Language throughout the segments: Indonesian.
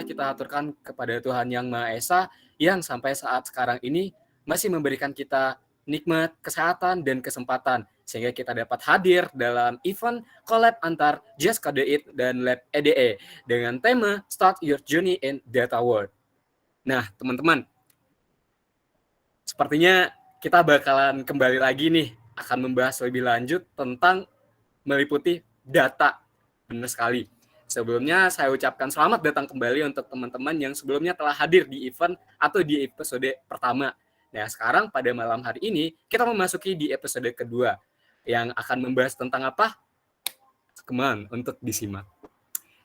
kita aturkan kepada Tuhan Yang Maha Esa yang sampai saat sekarang ini masih memberikan kita nikmat, kesehatan, dan kesempatan sehingga kita dapat hadir dalam event collab antar Just KD8 dan Lab EDE dengan tema Start Your Journey in Data World. Nah, teman-teman, sepertinya kita bakalan kembali lagi nih akan membahas lebih lanjut tentang meliputi data. Benar sekali. Sebelumnya saya ucapkan selamat datang kembali untuk teman-teman yang sebelumnya telah hadir di event atau di episode pertama. Nah, sekarang pada malam hari ini kita memasuki di episode kedua yang akan membahas tentang apa? Come on, untuk disimak.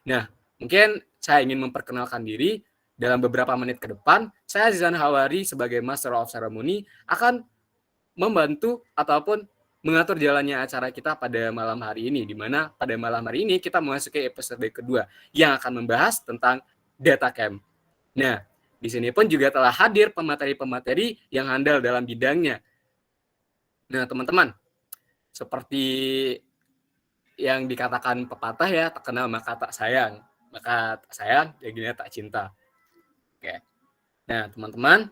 Nah, mungkin saya ingin memperkenalkan diri. Dalam beberapa menit ke depan, saya Zizan Hawari sebagai Master of Ceremony akan membantu ataupun mengatur jalannya acara kita pada malam hari ini, di mana pada malam hari ini kita memasuki episode kedua yang akan membahas tentang data camp. Nah, di sini pun juga telah hadir pemateri-pemateri yang handal dalam bidangnya. Nah, teman-teman, seperti yang dikatakan pepatah ya, tak kenal maka tak sayang ya gini tak cinta. Oke. Nah, teman-teman,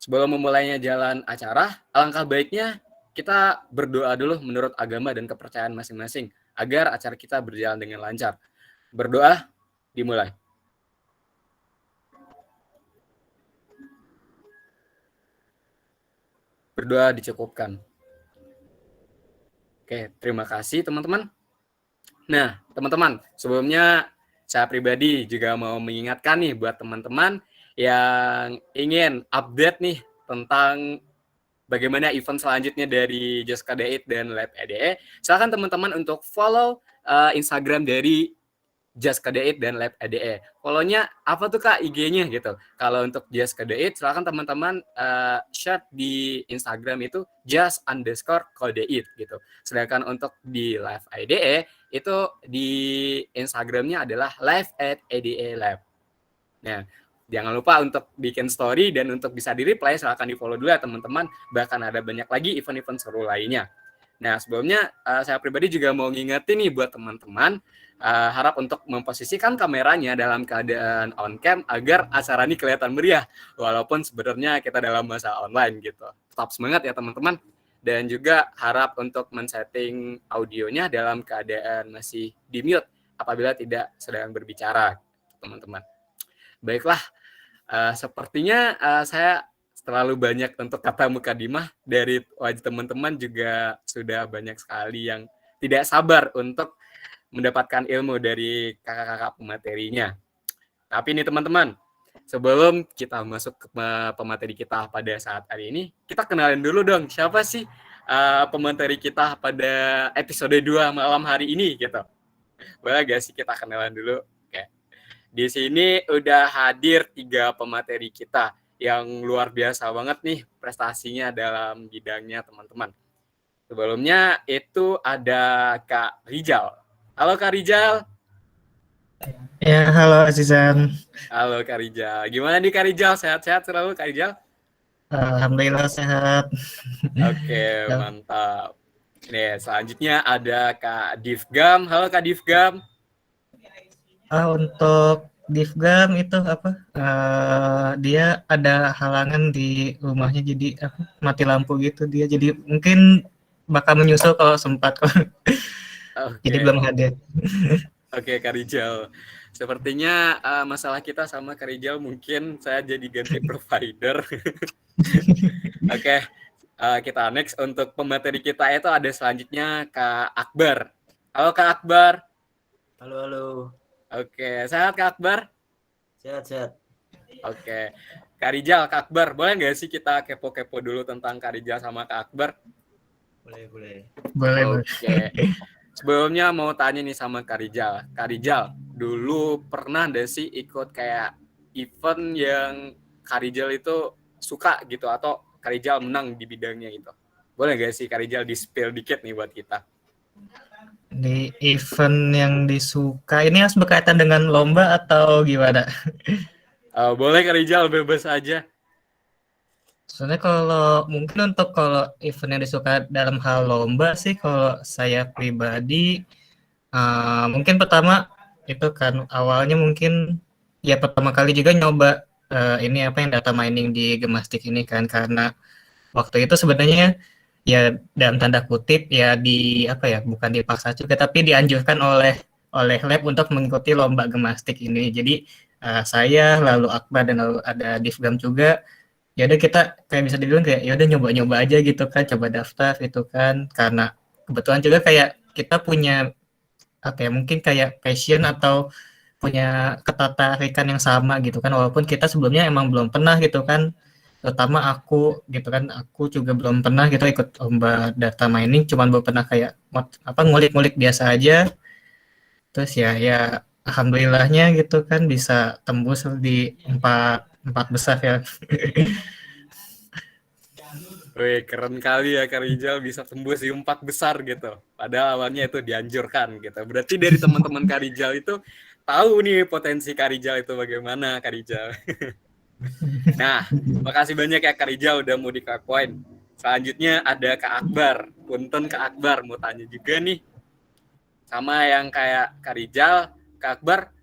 sebelum memulainya jalan acara, alangkah baiknya kita berdoa dulu menurut agama dan kepercayaan masing-masing agar acara kita berjalan dengan lancar. Berdoa, dimulai. Berdoa dicukupkan. Oke, terima kasih teman-teman. Nah, teman-teman, sebelumnya saya pribadi juga mau mengingatkan nih buat teman-teman yang ingin update nih tentang bagaimana event selanjutnya dari Just KD8 dan Lab EDE. Silakan teman-teman untuk follow Instagram dari Just KD8 dan Lab EDE. Follow-nya apa tuh Kak IG-nya gitu. Kalau untuk Just KD8 silakan teman-teman share di Instagram itu just_KD8 gitu. Sedangkan untuk di Lab EDE itu di Instagramnya adalah live@EDE Lab. Nah, jangan lupa untuk bikin story dan untuk bisa di-reply silahkan di-follow dulu ya teman-teman. Bahkan ada banyak lagi event-event seru lainnya. Nah, sebelumnya saya pribadi juga mau ngingetin nih buat teman-teman harap untuk memposisikan kameranya dalam keadaan on cam agar acara ini kelihatan meriah walaupun sebenarnya kita dalam masa online gitu. Tetap semangat ya teman-teman. Dan juga harap untuk men-setting audionya dalam keadaan masih di-mute apabila tidak sedang berbicara, teman-teman. Baiklah, sepertinya saya terlalu banyak untuk kata mukadimah dari wajah teman-teman juga sudah banyak sekali yang tidak sabar untuk mendapatkan ilmu dari kakak-kakak pematerinya. Tapi ini teman-teman, sebelum kita masuk ke pemateri kita pada saat hari ini, kita kenalin dulu dong siapa sih pemateri kita pada episode 2 malam hari ini gitu. Boleh gak sih kita kenalan dulu? Oke. Di sini udah hadir 3 pemateri kita yang luar biasa banget nih prestasinya dalam bidangnya teman-teman. Sebelumnya itu ada Kak Rijal. Halo Kak Rijal. Ya, halo Azizan. Halo Kak Rijal. Gimana nih Kak Rijal? Sehat-sehat selalu Kak Rijal? Alhamdulillah sehat. Oke, mantap. Nih, selanjutnya ada Kak Divgam. Halo Kak Divgam. Untuk Divgam itu apa? Dia ada halangan di rumahnya jadi mati lampu gitu dia. Jadi mungkin bakal menyusul kalau sempat. Jadi belum hadir. Oke, Kak Rijal. Sepertinya masalah kita sama Kak Rijal mungkin saya jadi ganti provider. Oke, kita next untuk pemateri kita itu ada selanjutnya Kak Akbar. Halo Kak Akbar. Halo. Oke, sehat Kak Akbar? Sehat. Oke, Kak Rijal, Kak Akbar, boleh nggak sih kita kepo-kepo dulu tentang Kak Rijal sama Kak Akbar? Boleh. Oke. Sebelumnya mau tanya nih sama Kak Rijal. Kak Rijal, dulu pernah nggak sih ikut kayak event yang Kak Rijal itu suka gitu atau Kak Rijal menang di bidangnya gitu? Boleh nggak sih Kak Rijal di-spill dikit nih buat kita? Di event yang disuka, ini harus berkaitan dengan lomba atau gimana? Boleh Kak Rijal, bebas aja. Soalnya kalau event yang disuka dalam hal lomba sih, kalau saya pribadi mungkin pertama itu kan awalnya mungkin ya pertama kali juga nyoba ini apa yang data mining di Gemastik ini kan, karena waktu itu sebenarnya ya dalam tanda kutip ya di apa ya, bukan dipaksa juga tapi dianjurkan oleh lab untuk mengikuti lomba Gemastik ini. Jadi saya lalu Akbar dan lalu ada Divgam juga, ya udah kita kayak bisa dibilang kayak ya udah nyoba-nyoba aja gitu kan, coba daftar itu kan, karena kebetulan juga kayak kita punya apa ya, mungkin kayak passion atau punya ketertarikan yang sama gitu kan, walaupun kita sebelumnya emang belum pernah gitu kan, terutama aku gitu kan, aku juga belum pernah gitu ikut lomba data mining, cuman belum pernah kayak apa ngulik-ngulik biasa aja. Terus ya alhamdulillahnya gitu kan bisa tembus di empat empat besar ya. Wih, keren kali ya Kak Rijal bisa tembus di 4 besar gitu. Padahal awalnya itu dianjurkan gitu. Berarti dari teman-teman Kak Rijal itu tahu nih potensi Kak Rijal itu bagaimana Kak Rijal. Nah, makasih banyak ya Kak Rijal udah mau dikakuin. Selanjutnya ada Kak Akbar. Punten Kak Akbar mau tanya juga nih. Sama yang kayak Kak Rijal, Kak Akbar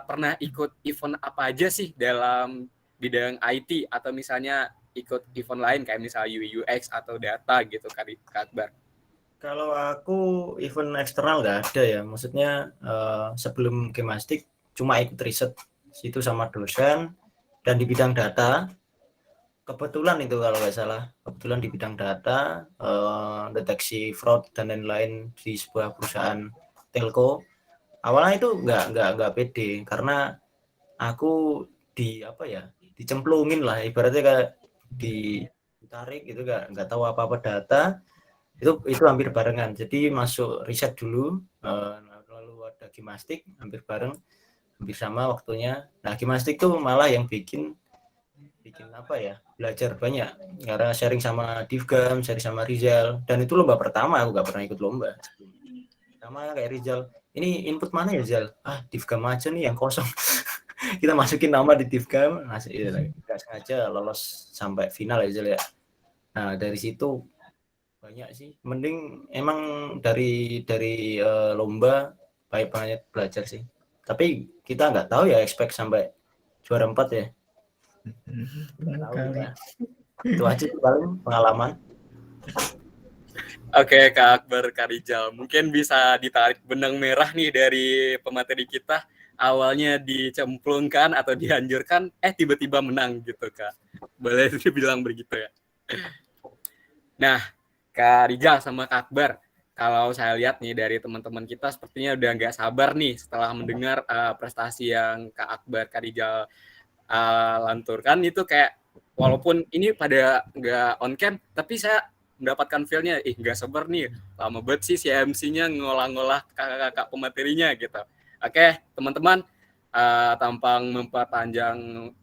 pernah ikut event apa aja sih dalam bidang IT atau misalnya ikut event lain kayak misalnya UI UX atau data gitu Kak Akbar. Kalau aku event eksternal nggak ada ya, maksudnya sebelum Gemastik cuma ikut riset itu sama dosen dan di bidang data. Kebetulan itu kalau nggak salah, kebetulan di bidang data, deteksi fraud dan lain-lain di sebuah perusahaan telco. Awalnya itu nggak pede karena aku apa ya, dicemplungin lah, ibaratnya kayak ditarik gitu, nggak tahu apa-apa data. Itu hampir barengan, jadi masuk riset dulu, lalu ada Gemastik hampir bareng, hampir sama waktunya. Nah Gemastik tuh malah yang bikin apa ya, belajar banyak karena sharing sama Divgam, sharing sama Rizal, dan itu lomba pertama, aku nggak pernah ikut lomba sama kayak Rizal. Ini input mana ya Rizal? Divgam aja nih yang kosong. Kita masukin nama di Divgam, nggak sengaja lolos sampai final ya Rizal ya. Nah dari situ banyak sih, mending emang dari lomba banyak belajar sih, tapi kita nggak tahu ya expect sampai juara 4 ya. Nggak tahu kita. Itu aja sih paling pengalaman. Oke Kak Akbar, Kak Rijal, mungkin bisa ditarik benang merah nih dari pemateri kita. Awalnya dicemplungkan atau dianjurkan, tiba-tiba menang gitu Kak. Boleh dibilang begitu ya. Nah, Kak Rijal sama Kak Akbar, kalau saya lihat nih dari teman-teman kita sepertinya udah nggak sabar nih setelah mendengar prestasi yang Kak Akbar, Kak Rijal lanturkan itu, kayak walaupun ini pada nggak on cam, tapi saya mendapatkan feel-nya, nggak sabar nih, lama banget sih si MC-nya ngolah-ngolah kakak-kakak pematerinya gitu. Oke, teman-teman, tanpa memperpanjang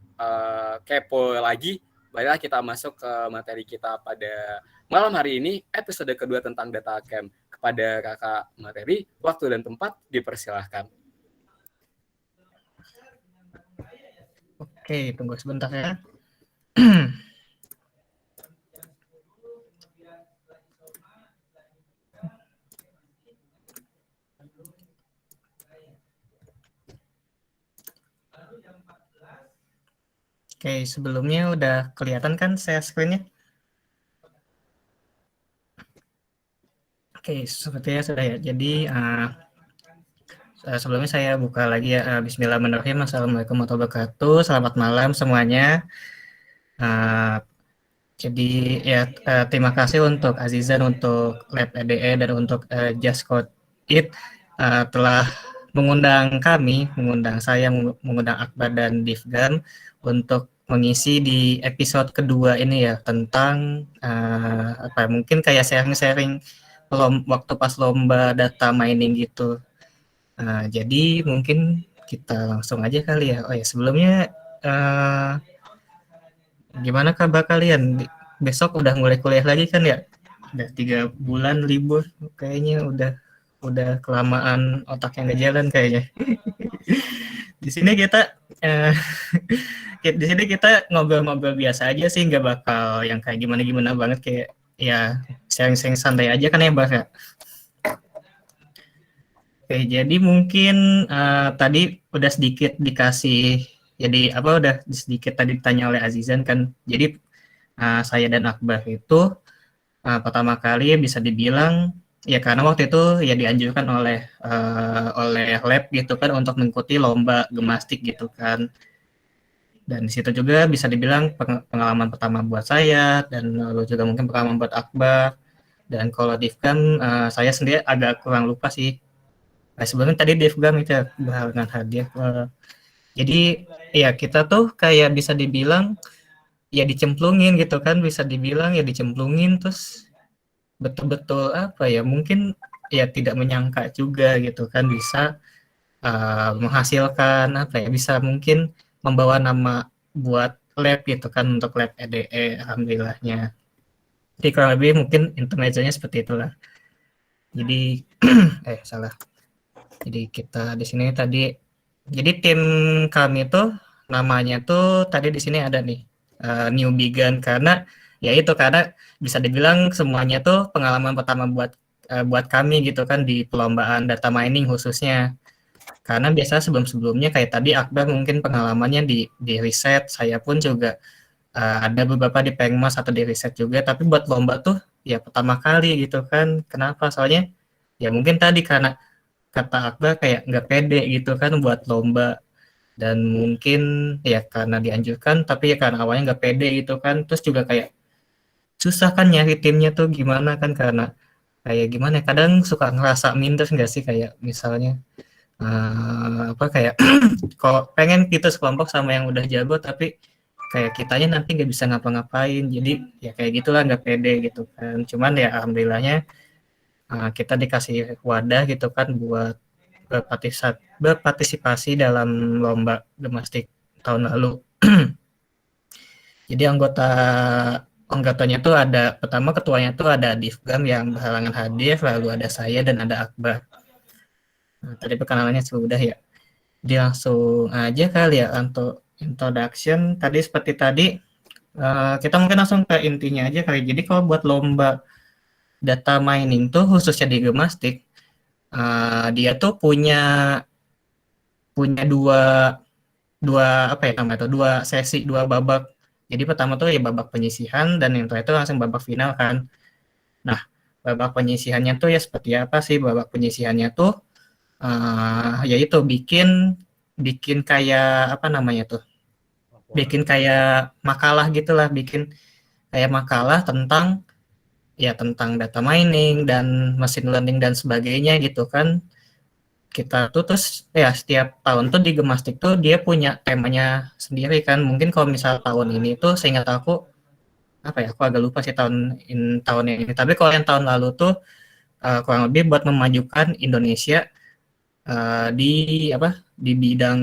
kepo lagi, baiklah kita masuk ke materi kita pada malam hari ini, episode kedua tentang data camp. Kepada kakak materi, waktu dan tempat dipersilahkan. Oke, tunggu sebentar ya. Oke, sebelumnya udah kelihatan kan share screen-nya? Oke, sepertinya sudah ya. Jadi sebelumnya saya buka lagi ya. Bismillahirrahmanirrahim. Assalamualaikum warahmatullahi wabarakatuh. Selamat malam semuanya. Jadi ya terima kasih untuk Azizan, untuk Lab EDE, dan untuk Just Code It telah mengundang kami, mengundang saya, mengundang Akbar dan Divgan untuk mengisi di episode kedua ini ya, tentang apa mungkin kayak sharing-sharing waktu pas lomba data mining gitu. Jadi mungkin kita langsung aja kali ya. Oh ya, sebelumnya gimana kabar kalian? Besok udah mulai kuliah lagi kan ya? Udah 3 bulan libur, kayaknya udah kelamaan otaknya nggak jalan kayaknya. Di sini kita di sini kita ngobrol-ngobrol biasa aja sih, nggak bakal yang kayak gimana-gimana banget, kayak ya sharing-sharing santai aja kan ya, Mbak ya. Oke, jadi mungkin tadi udah sedikit dikasih, jadi apa udah sedikit tadi ditanya oleh Azizan kan. Jadi saya dan Akbar itu pertama kali bisa dibilang ya karena waktu itu ya dianjurkan oleh lab gitu kan untuk mengikuti lomba gemastik gitu kan. Dan di situ juga bisa dibilang pengalaman pertama buat saya dan lalu juga mungkin pengalaman buat Akbar. Dan kalau Divkan saya sendiri agak kurang lupa sih. Nah, sebelumnya tadi Divkan itu ya, berhalangan hadir. Jadi ya kita tuh kayak bisa dibilang ya dicemplungin gitu kan, bisa dibilang ya dicemplungin terus betul-betul apa ya mungkin ya tidak menyangka juga gitu kan bisa menghasilkan apa ya bisa mungkin membawa nama buat lab gitu kan untuk lab EDE alhamdulillahnya. Jadi kurang lebih mungkin intermezzonya seperti itulah. Jadi salah. Jadi kita di sini tadi jadi tim kami tuh namanya tuh tadi di sini ada nih New Bigan karena ya itu karena bisa dibilang semuanya tuh pengalaman pertama buat kami gitu kan di perlombaan data mining khususnya. Karena biasa sebelum-sebelumnya kayak tadi Akbar mungkin pengalamannya di riset, saya pun juga ada beberapa di Pengmas atau di riset juga, tapi buat lomba tuh ya pertama kali gitu kan. Kenapa? Soalnya ya mungkin tadi karena kata Akbar kayak nggak pede gitu kan buat lomba dan mungkin ya karena dianjurkan tapi ya karena awalnya nggak pede gitu kan terus juga kayak susah kan nyari timnya tuh gimana kan karena kayak gimana ya, kadang suka ngerasa minder nggak sih kayak misalnya apa kayak kalau pengen kita sekelompok sama yang udah jago tapi kayak kitanya nanti nggak bisa ngapa-ngapain jadi ya kayak gitulah nggak pede gitu kan cuman ya alhamdulillahnya kita dikasih wadah gitu kan buat berpartisipasi dalam lomba gemastik tahun lalu. Jadi anggotanya tuh ada pertama ketuanya tuh ada Divgam yang berhalangan hadir, lalu ada saya dan ada Akbar. Nah, tadi perkenalannya sudah ya. Jadi langsung aja kali ya untuk introduction. Tadi seperti tadi kita mungkin langsung ke intinya aja kali. Jadi kalau buat lomba data mining tuh khususnya di gemastik, dia tuh punya dua dua apa ya namanya tuh dua sesi dua babak. Jadi pertama tuh ya babak penyisihan dan yang terakhir itu langsung babak final kan. Nah, babak penyisihannya tuh ya seperti apa sih babak penyisihannya tuh yaitu bikin bikin kayak apa namanya tuh bikin kayak makalah gitulah bikin kayak makalah tentang ya tentang data mining dan machine learning dan sebagainya gitu kan kita tuh terus ya setiap tahun tuh di Gemastik tuh dia punya temanya sendiri kan mungkin kalau misal tahun ini tuh seingat aku apa ya aku agak lupa sih tahun ini tapi kalau yang tahun lalu tuh kurang lebih buat memajukan Indonesia di apa di bidang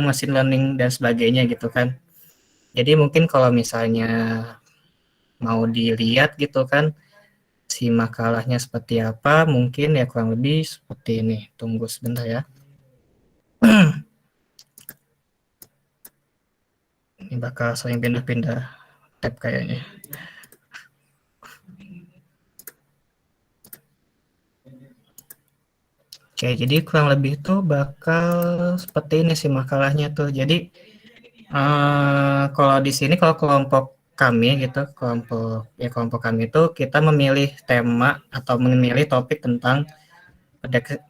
machine learning dan sebagainya gitu kan jadi mungkin kalau misalnya mau dilihat gitu kan si makalahnya seperti apa mungkin ya kurang lebih seperti ini tunggu sebentar ya ini bakal sering pindah-pindah tab kayaknya oke jadi kurang lebih tuh bakal seperti ini sih makalahnya tuh jadi kalau di sini kalau kelompok kami gitu kelompok kami itu kita memilih tema atau memilih topik tentang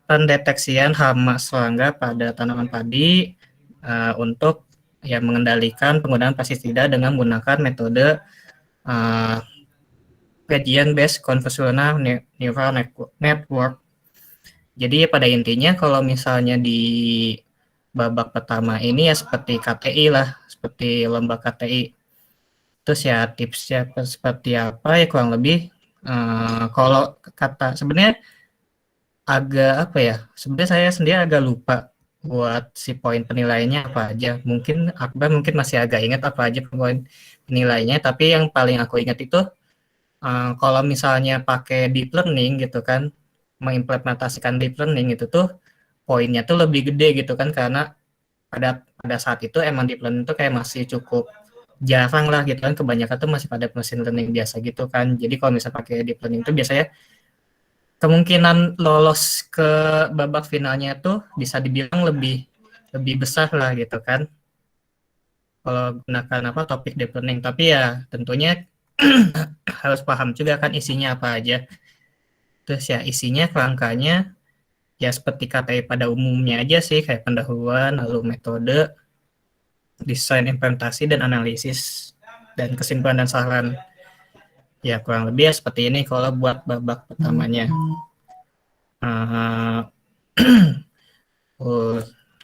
pendeteksian hama serangga pada tanaman padi untuk ya mengendalikan penggunaan pestisida dengan menggunakan metode gradient based convolutional neural network. Jadi pada intinya kalau misalnya di babak pertama ini ya seperti KTI lah, seperti lomba KTI. Terus ya tipsnya seperti apa ya kurang lebih kalau kata sebenarnya agak apa ya sebenarnya saya sendiri agak lupa buat si poin penilaiannya apa aja mungkin Akbar mungkin masih agak ingat apa aja poin penilaiannya tapi yang paling aku ingat itu kalau misalnya pakai deep learning gitu kan mengimplementasikan deep learning itu tuh poinnya tuh lebih gede gitu kan karena pada saat itu emang deep learning itu kayak masih cukup jarang lah gitu kan kebanyakan tuh masih pada machine learning biasa gitu kan jadi kalau misalnya pakai deep learning itu biasanya kemungkinan lolos ke babak finalnya tuh bisa dibilang lebih lebih besar lah gitu kan kalau gunakan apa topik deep learning. Tapi ya tentunya harus paham juga kan isinya apa aja. Terus ya isinya kerangkanya ya seperti KTI pada umumnya aja sih, kayak pendahuluan, lalu metode, desain implementasi dan analisis, dan kesimpulan dan saran. Ya kurang lebih ya seperti ini kalau buat babak pertamanya. Uh,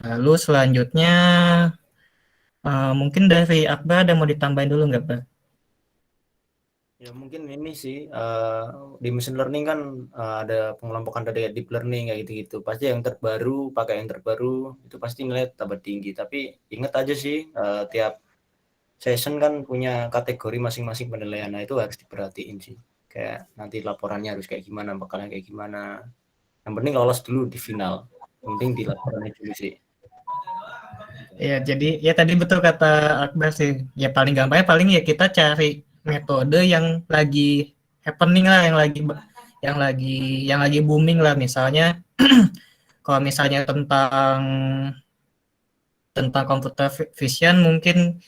lalu selanjutnya mungkin dari Akbar ada mau ditambahin dulu nggak, Pak? Ya mungkin ini sih di machine learning kan ada pengelompokan dari deep learning kayak gitu-gitu. Pasti yang terbaru pakai yang terbaru itu pasti nilai tambah tinggi. Tapi ingat aja sih tiap session kan punya kategori masing-masing penilaian. Nah itu harus diperhatiin sih. Kayak nanti laporannya harus kayak gimana, bakalnya kayak gimana. Yang penting lolos dulu di final. Yang penting di laporannya dulu sih. Ya, jadi ya tadi betul kata Akbar sih. Ya paling gampangnya paling ya kita cari metode yang lagi happening lah, yang lagi booming lah. Misalnya kalau misalnya tentang computer vision mungkin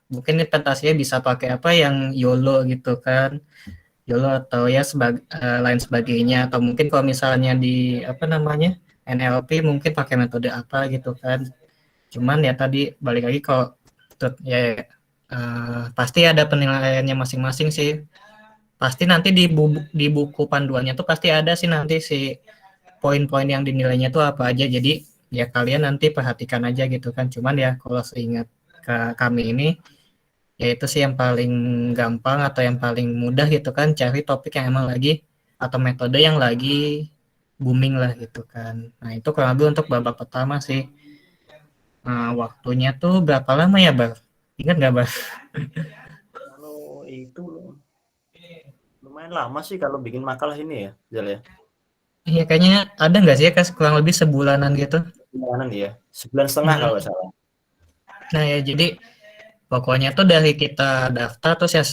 implementasinya bisa pakai apa yang YOLO gitu kan. YOLO atau ya lain sebagainya, atau mungkin kalau misalnya di apa namanya NLP mungkin pakai metode apa gitu kan. Cuman ya tadi balik lagi kalau ya pasti ada penilaiannya masing-masing sih. Pasti nanti di buku panduannya tuh pasti ada sih nanti si poin-poin yang dinilainya tuh apa aja. Jadi ya kalian nanti perhatikan aja gitu kan. Cuman ya kalau seingat kami ini ya itu sih yang paling gampang atau yang paling mudah gitu kan, cari topik yang emang lagi atau metode yang lagi booming lah gitu kan. Nah itu kurang lebih untuk babak pertama sih. Waktunya tuh berapa lama ya, Bar? Ingat nggak, Bar? Kalau itu lumayan lama sih kalau bikin makalah ini ya, Zal ya. Iya kayaknya ada nggak sih ya, kurang lebih sebulanan gitu. Sebulanan ya, 1,5 bulan kalau nggak salah. Nah ya jadi pokoknya tuh dari kita daftar terus ya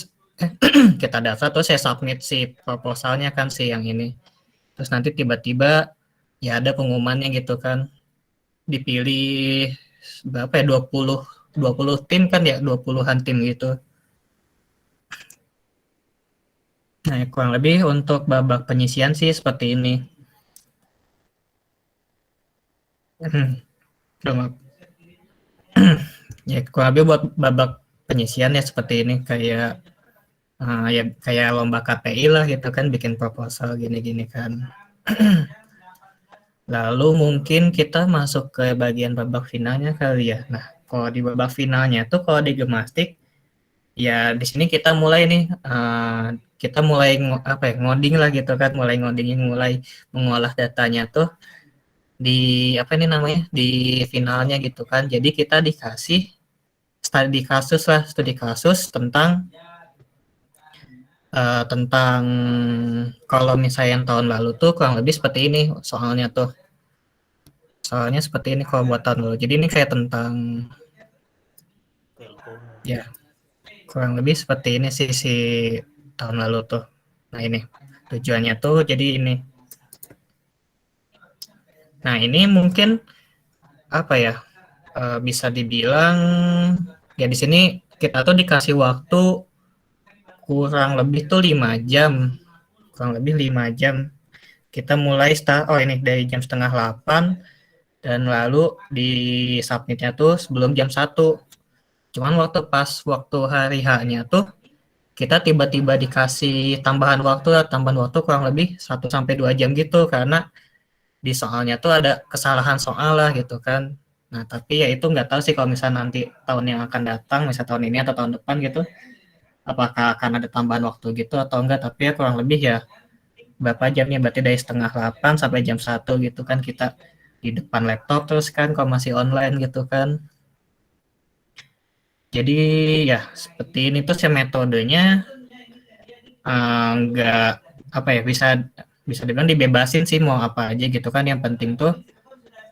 kita daftar terus saya submit si proposalnya kan si yang ini. Terus nanti tiba-tiba ya ada pengumumannya gitu kan. Dipilih berapa ya 20 tim kan ya, 20-an tim gitu. Nah, kurang lebih untuk babak penyisian sih seperti ini. Ya kurang lebih buat babak penyisian ya seperti ini, kayak ya kayak lomba KPI lah gitu kan, bikin proposal gini-gini kan. Lalu mungkin kita masuk ke bagian babak finalnya kali ya. Nah, kalau di babak finalnya tuh kalau di Gemastik ya di sini kita mulai nih kita mulai apa ya, ngoding lah gitu kan, mulai mengolah datanya tuh di apa ini namanya, di finalnya gitu kan. Jadi kita dikasih studi kasus tentang kalau misalnya yang tahun lalu tuh kurang lebih seperti ini soalnya seperti ini kalau buat tahun lalu. Jadi ini kayak tentang ya kurang lebih seperti ini sih si tahun lalu tuh. Nah ini tujuannya tuh jadi ini. Nah ini mungkin apa ya, bisa dibilang ya di sini kita tuh dikasih waktu kurang lebih tuh 5 jam. Kurang lebih 5 jam. Kita mulai ini dari jam setengah 8 dan lalu di submitnya tuh sebelum jam 1. Cuman waktu hari H-nya tuh kita tiba-tiba dikasih tambahan waktu kurang lebih 1-2 jam gitu karena di soalnya tuh ada kesalahan soal lah gitu kan. Nah, tapi ya itu nggak tahu sih kalau misalnya nanti tahun yang akan datang, misalnya tahun ini atau tahun depan gitu, apakah akan ada tambahan waktu gitu atau enggak. Tapi ya kurang lebih ya berapa jamnya, berarti dari setengah 8 sampai jam 1 gitu kan kita di depan laptop terus kan kalau masih online gitu kan. Jadi ya seperti ini tuh ya metodenya nggak apa ya, bisa dibilang dibebasin sih mau apa aja gitu kan. Yang penting tuh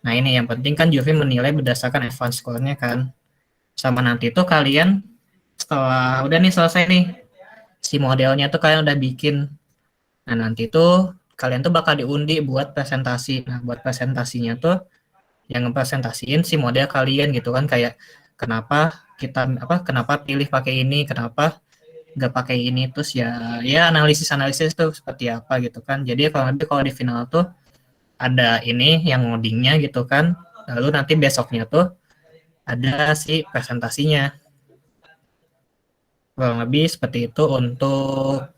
nah ini yang penting kan Juvi menilai berdasarkan advance score-nya kan. Sama nanti tuh kalian setelah udah nih selesai nih si modelnya tuh kalian udah bikin. Nah nanti tuh kalian tuh bakal diundi buat presentasi. Nah, buat presentasinya tuh yang ngepresentasiin si model kalian gitu kan, kayak kenapa pilih pakai ini, kenapa nggak pakai ini, terus ya analisis tuh seperti apa gitu kan. Jadi kalau di final tuh ada ini yang ngodingnya gitu kan, lalu nanti besoknya tuh ada si presentasinya. Kurang lebih seperti itu untuk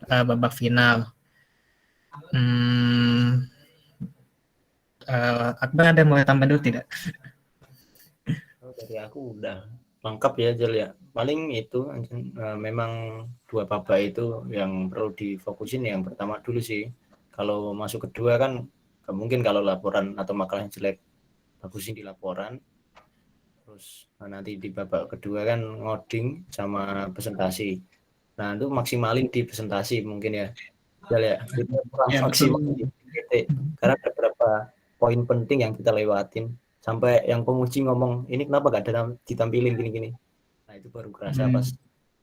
babak final. Akbar ada yang mau tambah dulu tidak? Dari aku udah lengkap ya Jel ya. Paling itu memang 2 babak itu yang perlu difokusin. Yang pertama dulu sih. Kalau masuk kedua kan mungkin kalau laporan atau makalah yang jelek bagusin di laporan. Terus nanti di babak kedua kan ngoding sama presentasi. Nah itu maksimalin di presentasi mungkin ya. Jel ya. Itu kurang maksimal di titik. Karena ada beberapa poin penting yang kita lewatin. Sampai yang penguji ngomong ini kenapa gak ada ditampilin gini-gini. Nah itu baru kerasa pas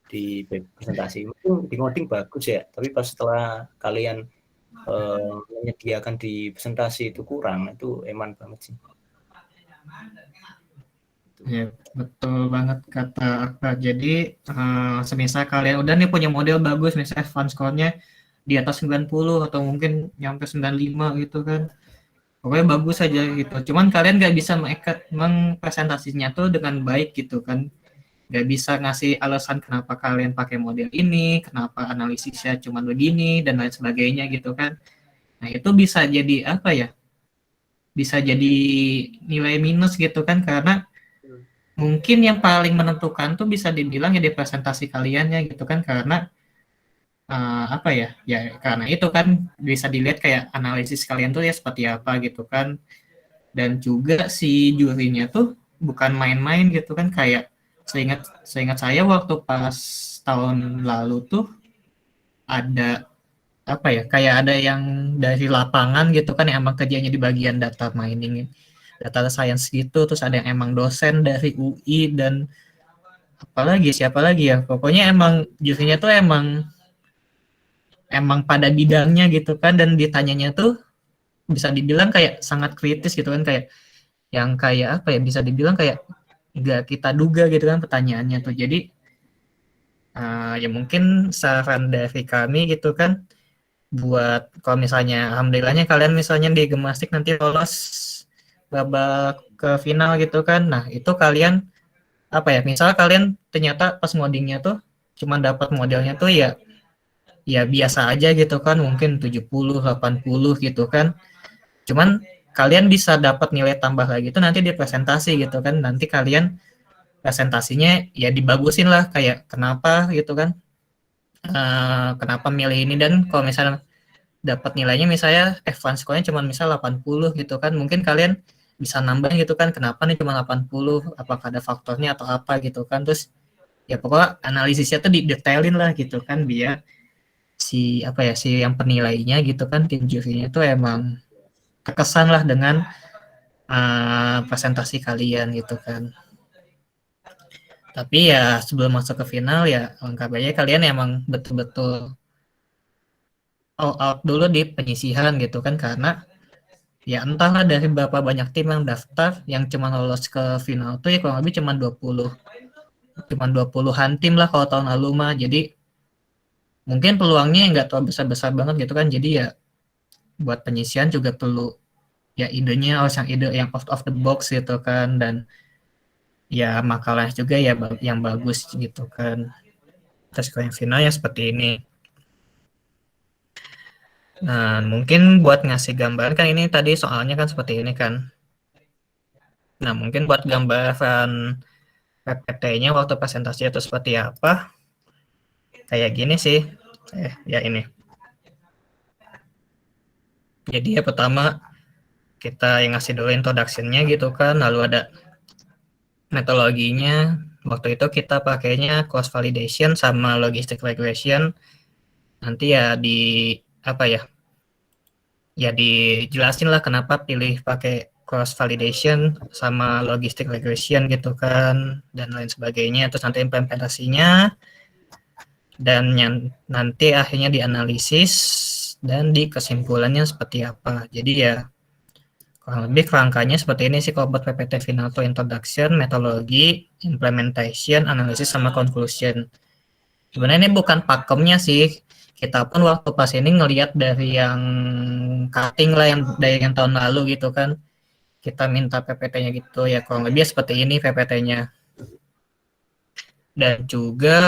di presentasi. Mungkin di ngoding bagus ya, tapi pas setelah kalian menyediakan di presentasi itu kurang, itu eman banget sih. Ya, betul banget kata Akbar. Jadi semisal kalian udah nih punya model bagus, misalnya advance score-nya di atas 90 atau mungkin nyampe 95 gitu kan. Pokoknya bagus aja gitu. Cuman kalian nggak bisa mengpresentasinya tuh dengan baik gitu kan. Nggak bisa ngasih alasan kenapa kalian pakai model ini, kenapa analisisnya cuma begini, dan lain sebagainya gitu kan. Nah itu bisa jadi apa ya? Bisa jadi nilai minus gitu kan, karena mungkin yang paling menentukan tuh bisa dibilang ya di presentasi kaliannya gitu kan, karena karena itu kan bisa dilihat kayak analisis kalian tuh ya seperti apa gitu kan. Dan juga si jurinya tuh bukan main-main gitu kan, kayak seingat saya waktu pas tahun lalu tuh ada kayak ada yang dari lapangan gitu kan yang emang kerjanya di bagian data mining, data science gitu, terus ada yang emang dosen dari UI, dan siapa lagi ya, pokoknya emang jurinya tuh emang pada bidangnya gitu kan, dan ditanyanya tuh bisa dibilang kayak sangat kritis gitu kan, kayak yang kayak bisa dibilang kayak nggak kita duga gitu kan pertanyaannya tuh. Jadi ya mungkin saran dari kami gitu kan, buat kalau misalnya alhamdulillahnya kalian misalnya di Gemastik nanti lolos babak ke final gitu kan, nah itu kalian misal kalian ternyata pas ngodingnya tuh cuma dapat modelnya tuh ya biasa aja gitu kan, mungkin 70 80 gitu kan, cuman kalian bisa dapat nilai tambah lagi itu nanti di presentasi gitu kan. Nanti kalian presentasinya ya dibagusin lah, kayak kenapa gitu kan, kenapa milih ini, dan kalau misalnya dapat nilainya misalnya advance score-nya cuma misal 80 gitu kan, mungkin kalian bisa nambah gitu kan, kenapa nih cuma 80, apakah ada faktornya atau apa gitu kan. Terus ya pokoknya analisisnya tuh didetailin lah gitu kan, biar si yang penilainya gitu kan, tim jurinya tuh emang terkesan lah dengan presentasi kalian gitu kan. Tapi ya sebelum masuk ke final ya lengkap aja kalian emang betul-betul all out dulu di penyisihan gitu kan, karena ya entahlah dari berapa banyak tim yang daftar, yang cuma lolos ke final tuh ya kurang lebih cuma 20-an tim lah kalau tahun lalu mah. Jadi mungkin peluangnya nggak terlalu besar-besar banget gitu kan. Jadi ya buat penyisihan juga perlu ya idenya harus yang ide yang out of the box gitu kan, dan ya makalah juga ya yang bagus gitu kan. Terus kalau yang final ya seperti ini. Nah mungkin buat ngasih gambaran kan, ini tadi soalnya kan seperti ini kan. Nah mungkin buat gambaran PPT-nya waktu presentasi itu seperti apa, kayak gini sih. Ya ini. Jadi ya pertama kita yang ngasih dulu introduction-nya gitu kan, lalu ada metodologinya. Waktu itu kita pakainya cross validation sama logistic regression. Nanti ya ya dijelasin lah kenapa pilih pakai cross validation sama logistic regression gitu kan, dan lain sebagainya. Terus nanti implementasinya, dan yang nanti akhirnya dianalisis dan di kesimpulannya seperti apa. Jadi ya kurang lebih kerangkanya seperti ini sih kalau buat PPT final tuh introduction, metodologi, implementation, analisis sama conclusion. Sebenarnya ini bukan pakemnya sih. Kita pun waktu pas ini ngelihat dari yang cutting lah yang dari yang tahun lalu gitu kan. Kita minta PPT-nya gitu ya kurang lebih seperti ini PPT-nya. Dan juga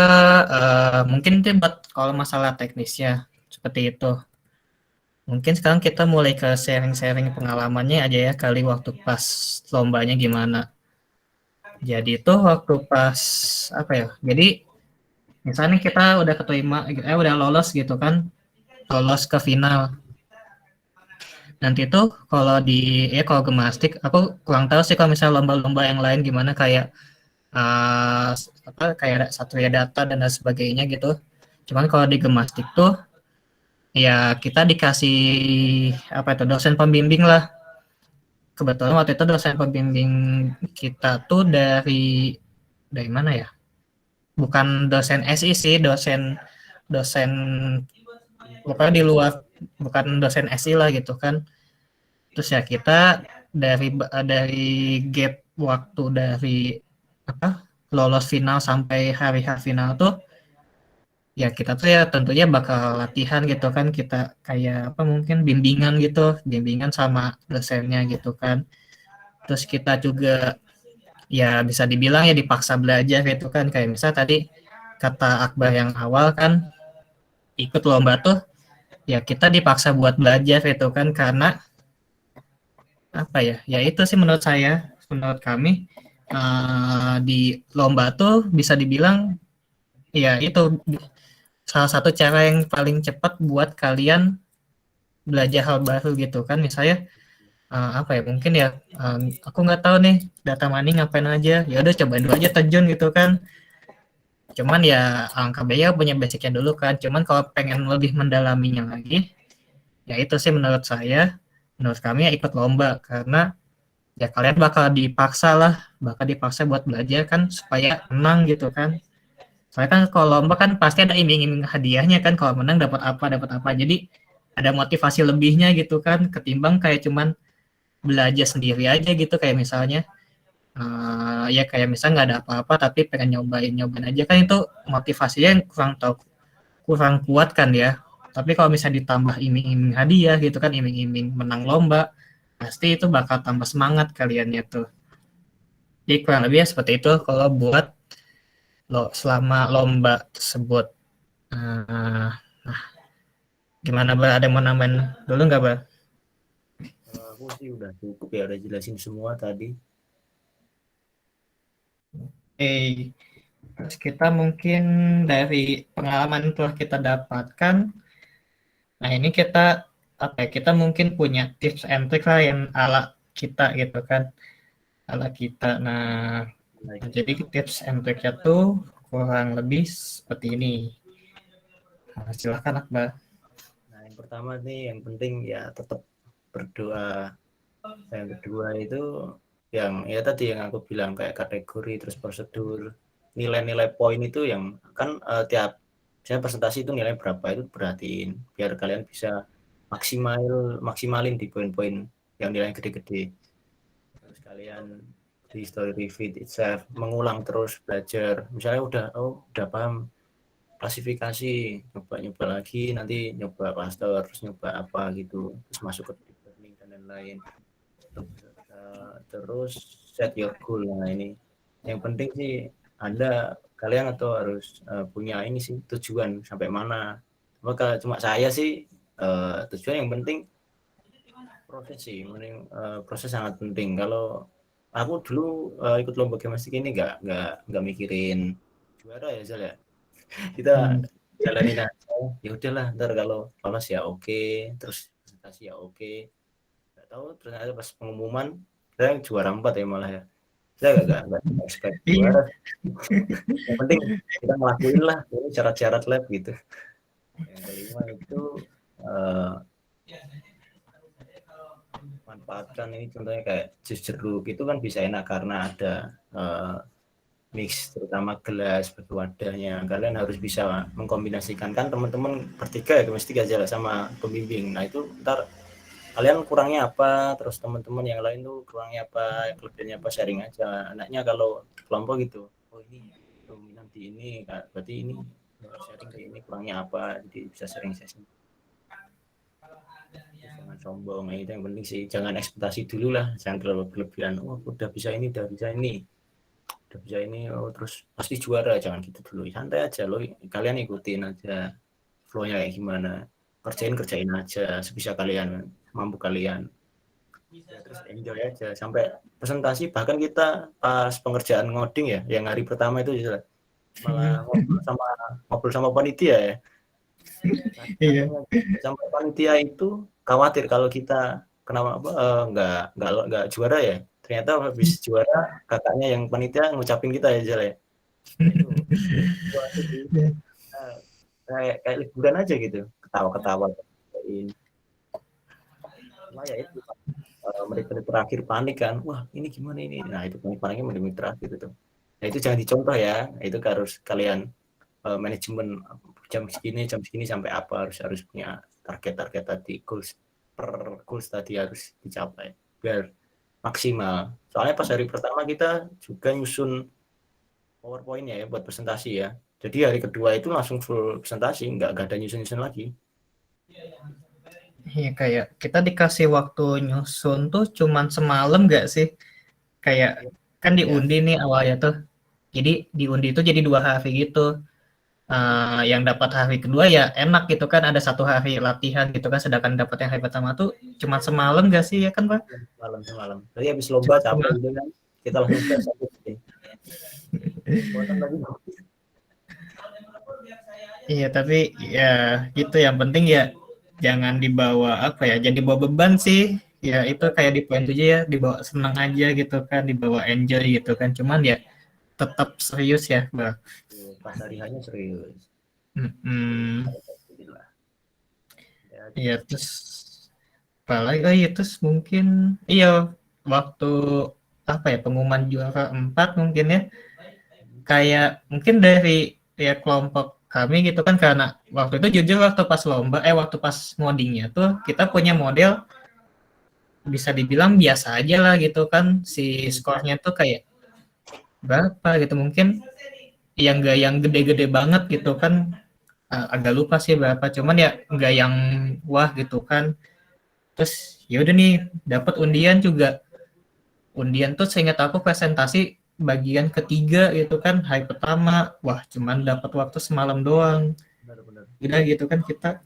mungkin itu buat kalau masalah teknisnya seperti itu. Mungkin sekarang kita mulai ke sharing-sharing pengalamannya aja ya kali waktu pas lombanya gimana. Jadi itu waktu pas apa ya? Jadi misalnya kita udah keterima, udah lolos gitu kan, lolos ke final. Nanti tuh kalau di ya kalau gimnastik, aku kurang tahu sih kalau misalnya lomba-lomba yang lain gimana kayak uh, kayak ada Satria Data dan lain sebagainya gitu. Cuman kalau di gimnastik tuh ya kita dikasih apa itu dosen pembimbing lah. Kebetulan waktu itu dosen pembimbing kita tuh dari mana ya? Bukan dosen SI sih, dosen dosen pokoknya di luar, bukan dosen SI lah gitu kan. Terus ya kita dari gap waktu dari apa lolos final sampai hari final tuh ya kita tuh ya tentunya bakal latihan gitu kan, kita kayak apa mungkin bimbingan sama dosennya gitu kan. Terus kita juga ya bisa dibilang ya dipaksa belajar gitu kan, kayak misal tadi kata Akbar yang awal kan ikut lomba tuh ya kita dipaksa buat belajar gitu kan, karena apa ya ya itu sih menurut kami di lomba tuh bisa dibilang ya itu salah satu cara yang paling cepat buat kalian belajar hal baru gitu kan. Misalnya apa ya mungkin ya aku nggak tahu nih data mining ngapain aja, ya udah cobain dulu aja terjun gitu kan. Cuman ya angka biaya punya basicnya dulu kan, cuman kalau pengen lebih mendalaminya lagi ya itu sih menurut kami ya ikut lomba, karena ya kalian bakal dipaksa buat belajar kan supaya menang gitu kan. Soalnya kan kalau lomba kan pasti ada iming-iming hadiahnya kan, kalau menang dapat apa, jadi ada motivasi lebihnya gitu kan, ketimbang kayak cuman belajar sendiri aja gitu. Kayak misalnya ya kayak misalnya nggak ada apa-apa tapi pengen nyobain aja kan, itu motivasinya yang kurang kuat kan ya. Tapi kalau misalnya ditambah iming-iming hadiah gitu kan, iming-iming menang lomba, pasti itu bakal tambah semangat kaliannya tuh. Jadi kurang lebih ya seperti itu kalau buat selama lomba tersebut. Nah, gimana Ba? Ada yang mau nambahin dulu nggak Ba? Aku sih udah cukup ya, udah jelasin semua tadi. Terus kita mungkin dari pengalaman yang telah kita dapatkan, nah ini kita mungkin punya tips and trick lah yang ala kita gitu kan, ala kita. Nah, jadi tips and tricknya tuh kurang lebih seperti ini. Nah, silakan Akbar. Nah, yang pertama nih yang penting ya tetap berdoa. Yang kedua itu yang ya tadi yang aku bilang kayak kategori, terus prosedur, nilai-nilai poin itu yang kan tiap saya presentasi itu nilai berapa itu perhatiin biar kalian bisa maksimalin di poin-poin yang nilai gede-gede. Terus kalian di story review itself mengulang terus belajar. Misalnya udah paham klasifikasi, nyoba lagi, nanti nyoba cluster, terus nyoba apa gitu, terus masuk ke deep learning dan lain-lain. Terus set your goal. Nah ini yang penting sih kalian atau harus punya ini sih tujuan sampai mana. Maka cuma saya sih tujuan yang penting proses sih, proses sangat penting. Kalau aku dulu ikut lomba gimnastik ini nggak mikirin juara ya Zal ya. Kita jalanin aja, ya udahlah ntar kalau lolos ya oke, terus presentasi ya oke. Nggak tahu ternyata pas pengumuman saya juara 4 ya malah ya. Saya nggak expect juara. Yang penting kita ngelakuin lah ini syarat-syarat lab gitu. Yang kelima itu manfaatkan ini contohnya kayak jus jeruk itu kan bisa enak karena ada mix, terutama gelas bagi wadahnya. Kalian harus bisa mengkombinasikan, kan teman-teman bertiga ya mesti aja sama pembimbing. Nah itu ntar kalian kurangnya apa, terus teman-teman yang lain tuh kurangnya apa, kelebihannya apa, sharing aja. Anaknya kalau kelompok gitu, oh ini dominan di ini, berarti ini sharing di ini kurangnya apa, jadi bisa sharing session. Jangan sombong, itu yang penting sih, jangan ekspektasi dulu lah, jangan terlalu berlebihan. Oh udah bisa ini, udah bisa ini, oh terus pasti juara, jangan gitu dulu, santai aja lo, kalian ikutin aja flow-nya kayak gimana, kerjain aja sebisa kalian, mampu kalian. Ya, terus enjoy aja sampai presentasi. Bahkan kita pas pengerjaan ngoding ya, yang hari pertama itu malah ngobrol sama panitia ya. Iya. Sampai panitia itu khawatir kalau kita kenapa nggak juara ya. Ternyata habis juara kakaknya yang panitia ngucapin kita ya Jal ya. Kayak liburan aja gitu, ketawa-ketawa. Cuma ya itu menit-menit terakhir panik kan, wah ini gimana ini, nah itu paniknya menit-menit terakhir itu. Nah itu jangan dicontoh ya, itu harus kalian manajemen jam segini sampai apa, harus punya target tadi, goals tadi harus dicapai biar maksimal. Soalnya pas hari pertama kita juga nyusun PowerPoint ya buat presentasi ya, jadi hari kedua itu langsung full presentasi, nggak ada nyusun lagi. Iya, kayak kita dikasih waktu nyusun tuh cuman semalam nggak sih? Kayak kan diundi nih awalnya tuh. Jadi diundi itu jadi 2 hari gitu. Yang dapat hari kedua ya enak gitu kan, ada 1 hari latihan gitu kan, sedangkan dapat yang hari pertama tuh cuma semalam nggak sih ya kan Pak? Semalam. Jadi habis lomba capek gitu kan, kita langsung tes lagi. Iya, tapi ya gitu, yang penting ya jangan dibawa apa ya, jadi bawa beban sih. Ya itu kayak di poin 7 ya, dibawa senang aja gitu kan, dibawa enjoy gitu kan. Cuman ya tetap serius ya, Bang. Pas hari hanya serius. Iya, terus apalagi, oh iya, terus mungkin iya waktu apa ya, pengumuman juara 4 mungkin ya, kayak mungkin dari ya kelompok kami gitu kan, karena waktu itu jujur waktu pas lomba waktu pas ngodingnya tuh kita punya model bisa dibilang biasa aja lah gitu kan, si skornya tuh kayak berapa gitu, mungkin yang enggak yang gede-gede banget gitu kan, agak lupa sih berapa, cuman ya enggak yang wah gitu kan. Terus ya udah nih, dapat undian juga. Undian tuh seingat aku presentasi bagian ketiga gitu kan, hari pertama. Wah, cuman dapat waktu semalam doang. Benar-benar. Udah gitu kan, kita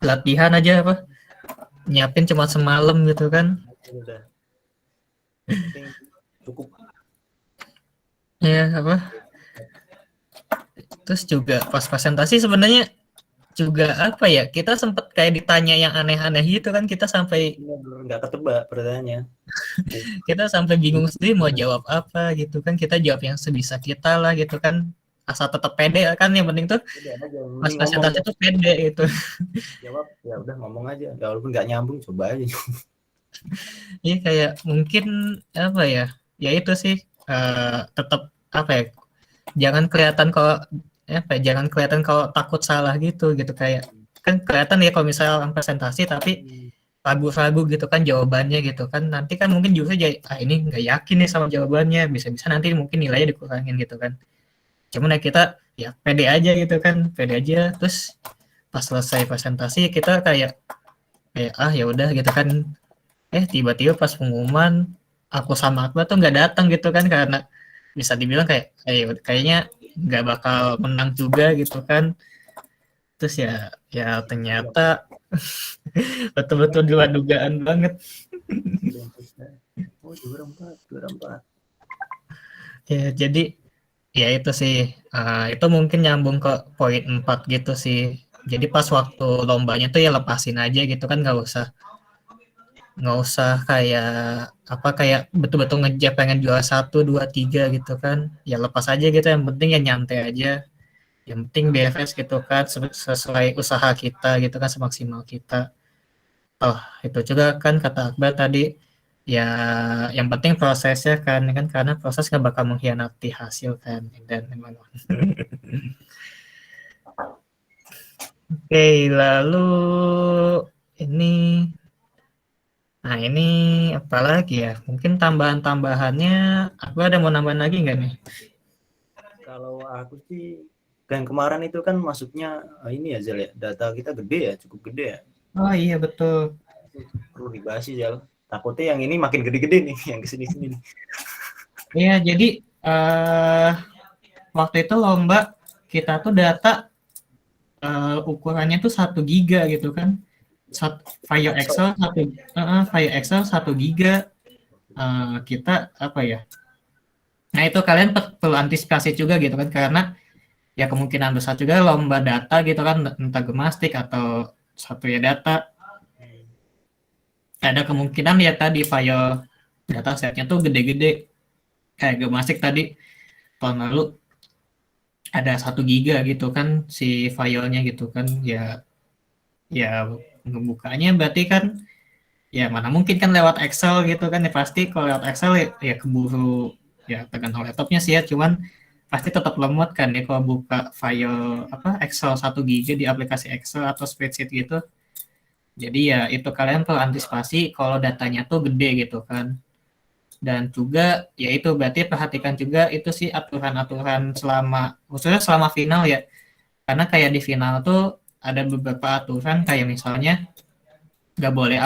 latihan aja apa, nyiapin cuma semalam gitu kan. Udah. Cukup. Ya apa? Terus juga pas presentasi sebenarnya juga apa ya, kita sempet kayak ditanya yang aneh-aneh gitu kan, kita sampai nggak ketebak pertanyaannya. kita sampai bingung sendiri mau jawab apa gitu kan. Kita jawab yang sebisa kita lah gitu kan, asal tetap pede kan, yang penting tuh pas presentasi tuh pede gitu. Jawab ya udah, ngomong aja, walaupun nggak nyambung coba aja. Iya, kayak mungkin apa ya, ya itu sih, tetap apa ya, jangan kelihatan kalau apa ya, jangan kelihatan kalau takut salah gitu kayak kan kelihatan ya kalau misalnya presentasi tapi ragu-ragu gitu kan jawabannya gitu kan, nanti kan mungkin juga jadi ini nggak yakin nih sama jawabannya, bisa-bisa nanti mungkin nilainya dikurangin gitu kan. Cuman ya kita ya pede aja gitu kan, pede aja. Terus pas selesai presentasi kita kayak ya udah gitu kan. Tiba-tiba pas pengumuman aku sama Akbar tuh nggak datang gitu kan, karena bisa dibilang kayak kayaknya nggak bakal menang juga gitu kan. Terus ya ternyata betul-betul di luar dugaan banget. Oh, juara 4. Ya jadi ya itu sih, itu mungkin nyambung ke poin 4 gitu sih. Jadi pas waktu lombanya tuh ya lepasin aja gitu kan, nggak usah kayak betul-betul ngejar pengen juara 1, 2, 3 gitu kan. Ya lepas aja gitu, yang penting ya nyantai aja. Yang penting BFS gitu kan, sesuai usaha kita gitu kan, semaksimal kita. Oh, itu juga kan kata Akbar tadi, ya yang penting prosesnya kan karena proses nggak bakal mengkhianati hasil kan dan memang. Oke, lalu ini, nah ini apa lagi ya? Mungkin tambahan-tambahannya, aku ada mau nambahin lagi nggak nih? Kalau aku sih yang kemarin itu kan masuknya ini ya Zal ya, data kita gede ya, cukup gede ya. Oh iya betul. Perlu dibahas sih Zal. Takutnya yang ini makin gede-gede nih, yang kesini-sini nih. Iya, jadi waktu itu lomba kita tuh data ukurannya tuh 1 giga gitu kan. File Excel file Excel 1 giga. Kita apa ya? Nah itu kalian perlu antisipasi juga gitu kan karena ya kemungkinan besar juga lomba data gitu kan entah gemastik atau satu ya data ada kemungkinan ya tadi file data setnya tuh gede-gede kayak gemastik tadi tahun lalu ada 1 giga gitu kan si filenya gitu kan ya ngebukanya berarti kan ya mana mungkin kan lewat Excel gitu kan ya pasti kalau lewat Excel ya keburu ya tergantung laptopnya sih ya cuman pasti tetap lemot kan ya kalau buka file apa Excel 1 giga di aplikasi Excel atau spreadsheet gitu. Jadi ya itu kalian perlu antisipasi kalau datanya tuh gede gitu kan. Dan juga ya itu berarti perhatikan juga itu sih aturan-aturan selama khususnya selama final ya. Karena kayak di final tuh ada beberapa aturan kayak misalnya nggak boleh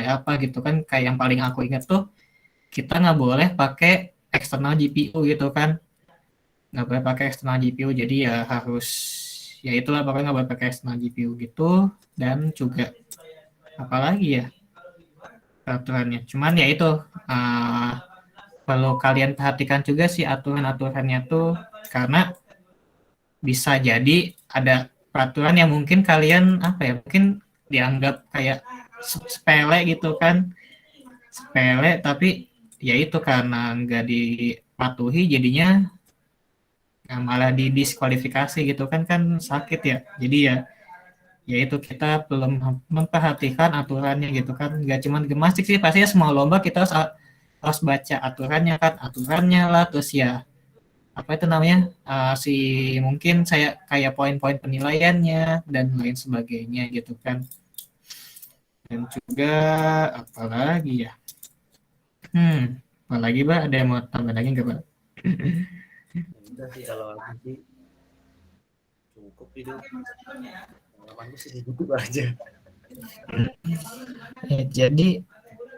apa gitu kan. Kayak yang paling aku ingat tuh kita nggak boleh pakai eksternal GPU gitu kan. Nggak boleh pakai eksternal GPU jadi ya harus ya itulah pokoknya nggak boleh pakai eksternal GPU gitu dan juga apalagi ya peraturannya cuman ya itu uh, perlu kalian perhatikan juga sih aturan-aturannya tuh karena bisa jadi ada peraturan yang mungkin kalian apa ya mungkin dianggap kayak sepele gitu kan sepele tapi ya itu karena nggak dipatuhi jadinya malah didiskualifikasi gitu kan sakit ya jadi ya yaitu kita belum memperhatikan aturannya gitu kan nggak cuma gemastik sih pastinya semua lomba kita harus baca aturannya lah terus ya apa itu namanya si mungkin saya kayak poin-poin penilaiannya dan lain sebagainya gitu kan dan juga apalagi ya apalagi Mbak ada yang mau tambah lagi nggak Mbak? Udah sih kalau aku sih cukup itu. Pengalamanku sih gitu aja. Ya, jadi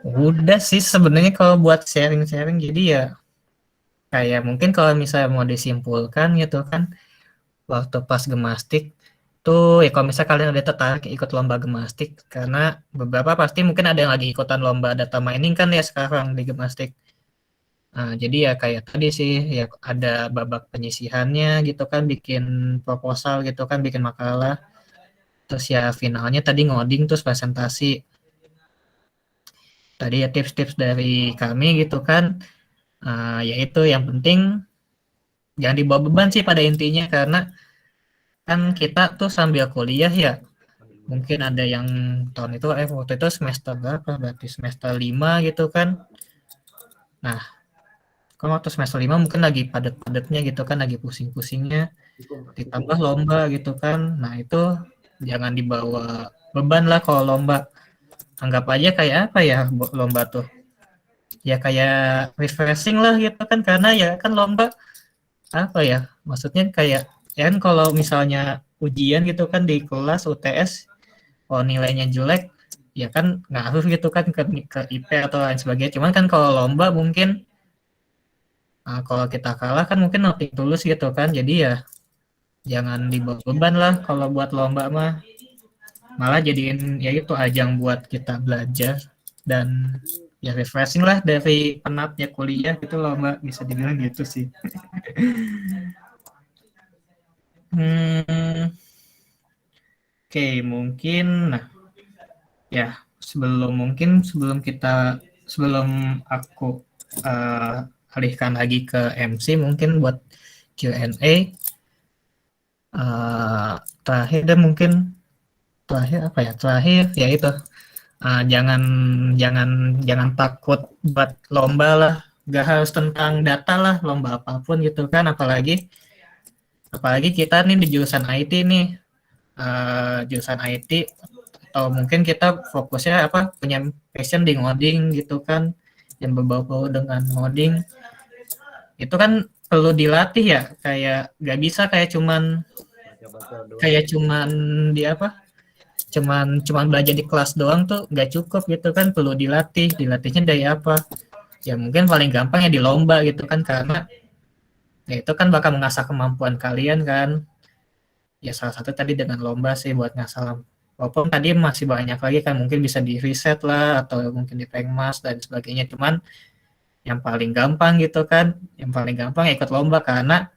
udah sih sebenarnya kalau buat sharing-sharing jadi ya kayak mungkin kalau misalnya mau disimpulkan gitu kan waktu pas gemastik tuh ya kalau misalnya kalian ada tertarik ikut lomba gemastik karena beberapa pasti mungkin ada yang lagi ikutan lomba data mining kan ya sekarang di gemastik. Nah, jadi ya kayak tadi sih ya ada babak penyisihannya gitu kan bikin proposal gitu kan bikin makalah terus ya finalnya tadi ngoding terus presentasi. Tadi ya tips-tips dari kami gitu kan yaitu yang penting jangan dibawa beban sih pada intinya karena kan kita tuh sambil kuliah ya mungkin ada yang tahun itu waktu itu semester berapa berarti semester 5 gitu kan nah kalau waktu semester 5 mungkin lagi padat-padatnya gitu kan lagi pusing-pusingnya ditambah lomba gitu kan nah itu jangan dibawa beban lah kalau lomba anggap aja kayak apa ya lomba tuh ya kayak refreshing lah gitu kan karena ya kan lomba apa ya maksudnya kayak ya kan kalau misalnya ujian gitu kan di kelas UTS kalau nilainya jelek ya kan ngaruh gitu kan ke IP atau lain sebagainya cuman kan kalau lomba mungkin kalau kita kalah kan mungkin nothing tulus gitu kan jadi ya jangan dibawa beban lah kalau buat lomba mah malah jadiin ya itu ajang buat kita belajar dan ya refreshing lah dari penatnya kuliah gitu loh Mbak bisa dibilang gitu sih. Oke, mungkin nah ya sebelum aku alihkan lagi ke MC mungkin buat Q&A terakhir dan mungkin terakhir apa ya terakhir ya itu Jangan jangan takut buat lomba lah, gak harus tentang data lah, lomba apapun gitu kan, apalagi apalagi kita nih di jurusan IT nih, jurusan IT, atau mungkin kita fokusnya apa, punya passion di ngoding gitu kan, yang berbau-bau dengan ngoding, itu kan perlu dilatih ya, kayak gak bisa Baca-baca doang. kayak cuman di apa, cuman belajar di kelas doang tuh gak cukup gitu kan, perlu dilatihnya dari apa, ya mungkin paling gampang ya di lomba gitu kan, karena ya itu kan bakal mengasah kemampuan kalian kan, ya salah satu tadi dengan lomba sih buat ngasah, walaupun tadi masih banyak lagi kan, mungkin bisa di reset lah atau mungkin di pengmas dan sebagainya, cuman yang paling gampang gitu kan, yang paling gampang ya ikut lomba, karena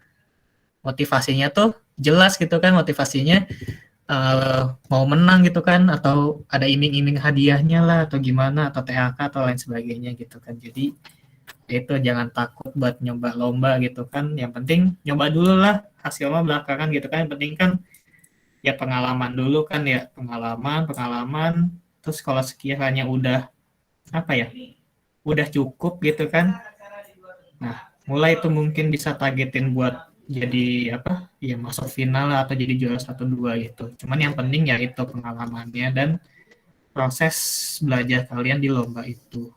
motivasinya tuh jelas gitu kan, motivasinya mau menang gitu kan, atau ada iming-iming hadiahnya lah atau gimana, atau THK atau lain sebagainya gitu kan. Jadi itu jangan takut buat nyoba lomba gitu kan, yang penting nyoba dulu lah, hasilnya belakangan gitu kan, yang penting kan ya pengalaman dulu kan, ya pengalaman pengalaman, terus kalau sekiranya udah apa ya, udah cukup gitu kan, nah mulai itu mungkin bisa targetin buat jadi apa ya, masuk final lah, atau jadi juara satu dua gitu. Cuman yang penting ya itu pengalamannya dan proses belajar kalian di lomba itu.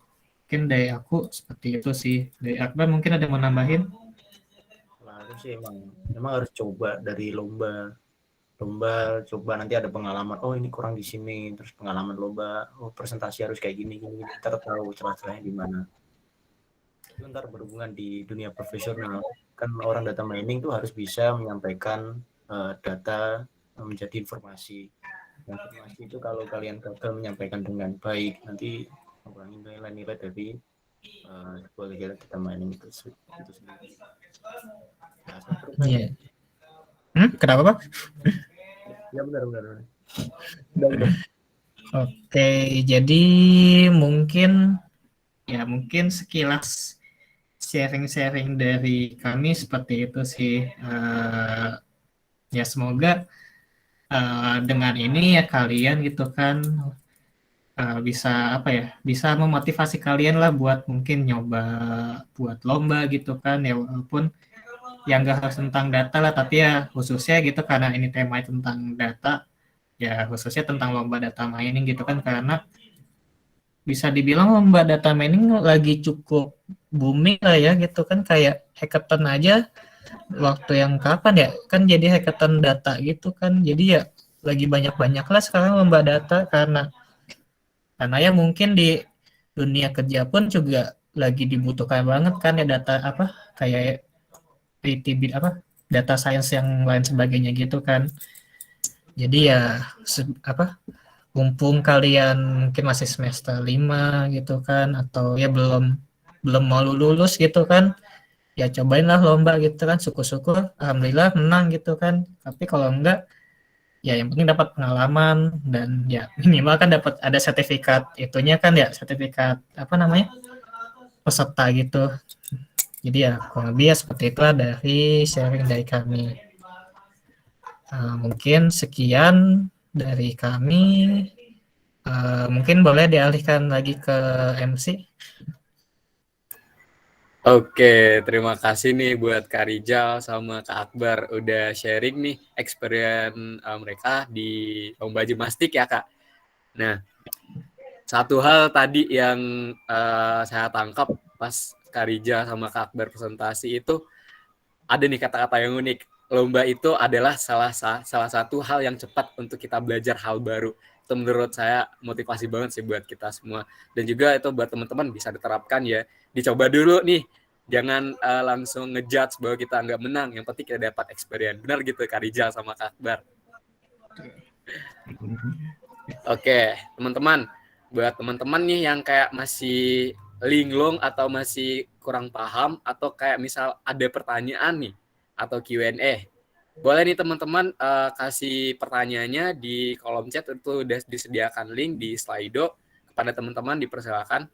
Mungkin dari aku seperti itu sih. Dari Akbar mungkin ada yang mau nambahin? Nah, itu sih emang harus coba dari lomba coba, nanti ada pengalaman, oh ini kurang di sini, terus pengalaman lomba, oh presentasi harus kayak gini gini, ntar tahu celah-celahnya di mana. Itu ntar berhubungan di dunia profesional, kan orang data mining tuh harus bisa menyampaikan data menjadi informasi. Informasi itu kalau kalian gagal menyampaikan dengan baik, nanti mengurangi nilai-nilai dari sebuah kegiatan data mining itu sendiri. Nah, terus Iya. Kenapa Pak? ya benar. Udah. Oke, jadi mungkin mungkin sekilas sharing-sharing dari kami seperti itu sih. Ya semoga dengan ini ya kalian gitu kan bisa apa ya, bisa memotivasi kalian lah buat mungkin nyoba buat lomba gitu kan, ya walaupun yang nggak harus tentang data lah, tapi ya khususnya gitu karena ini tema tentang data, ya khususnya tentang lomba data mining gitu kan, karena bisa dibilang lomba data mining lagi cukup booming lah ya gitu kan, kayak hackathon aja waktu yang kapan ya kan, jadi hackathon data gitu kan, jadi ya lagi banyak-banyak lah sekarang lomba data, karena ya mungkin di dunia kerja pun juga lagi dibutuhkan banget kan ya data apa, kayak PTB apa, data science yang lain sebagainya gitu kan. Jadi ya apa, mumpung kalian mungkin masih semester 5 gitu kan, atau ya belum belum mau lulus gitu kan, ya cobainlah lomba gitu kan, syukur-syukur alhamdulillah menang gitu kan, tapi kalau enggak ya yang penting dapat pengalaman, dan ya minimal kan dapat ada sertifikat itunya kan, ya sertifikat apa namanya, peserta gitu. Jadi ya kurang lebih ya seperti itulah dari sharing dari kami. Mungkin sekian dari kami. Mungkin boleh dialihkan lagi ke MC. Oke, terima kasih nih buat Kak Rijal sama Kak Akbar udah sharing nih experience mereka di lomba gimnastik ya Kak. Nah, satu hal tadi yang saya tangkap pas Kak Rijal sama Kak Akbar presentasi itu, ada nih kata-kata yang unik. Lomba itu adalah salah satu hal yang cepat untuk kita belajar hal baru. Itu menurut saya motivasi banget sih buat kita semua. Dan juga itu buat teman-teman bisa diterapkan ya. Dicoba dulu nih. Jangan langsung ngejudge bahwa kita nggak menang. Yang penting kita dapat experience. Benar gitu Kak Rijal sama Kak Akbar. Oke, teman-teman. Buat teman-teman nih yang kayak masih linglung atau masih kurang paham, atau kayak misal ada pertanyaan nih atau Q&A, boleh nih teman-teman kasih pertanyaannya di kolom chat, itu udah disediakan link di Slido. Kepada teman-teman dipersilakan.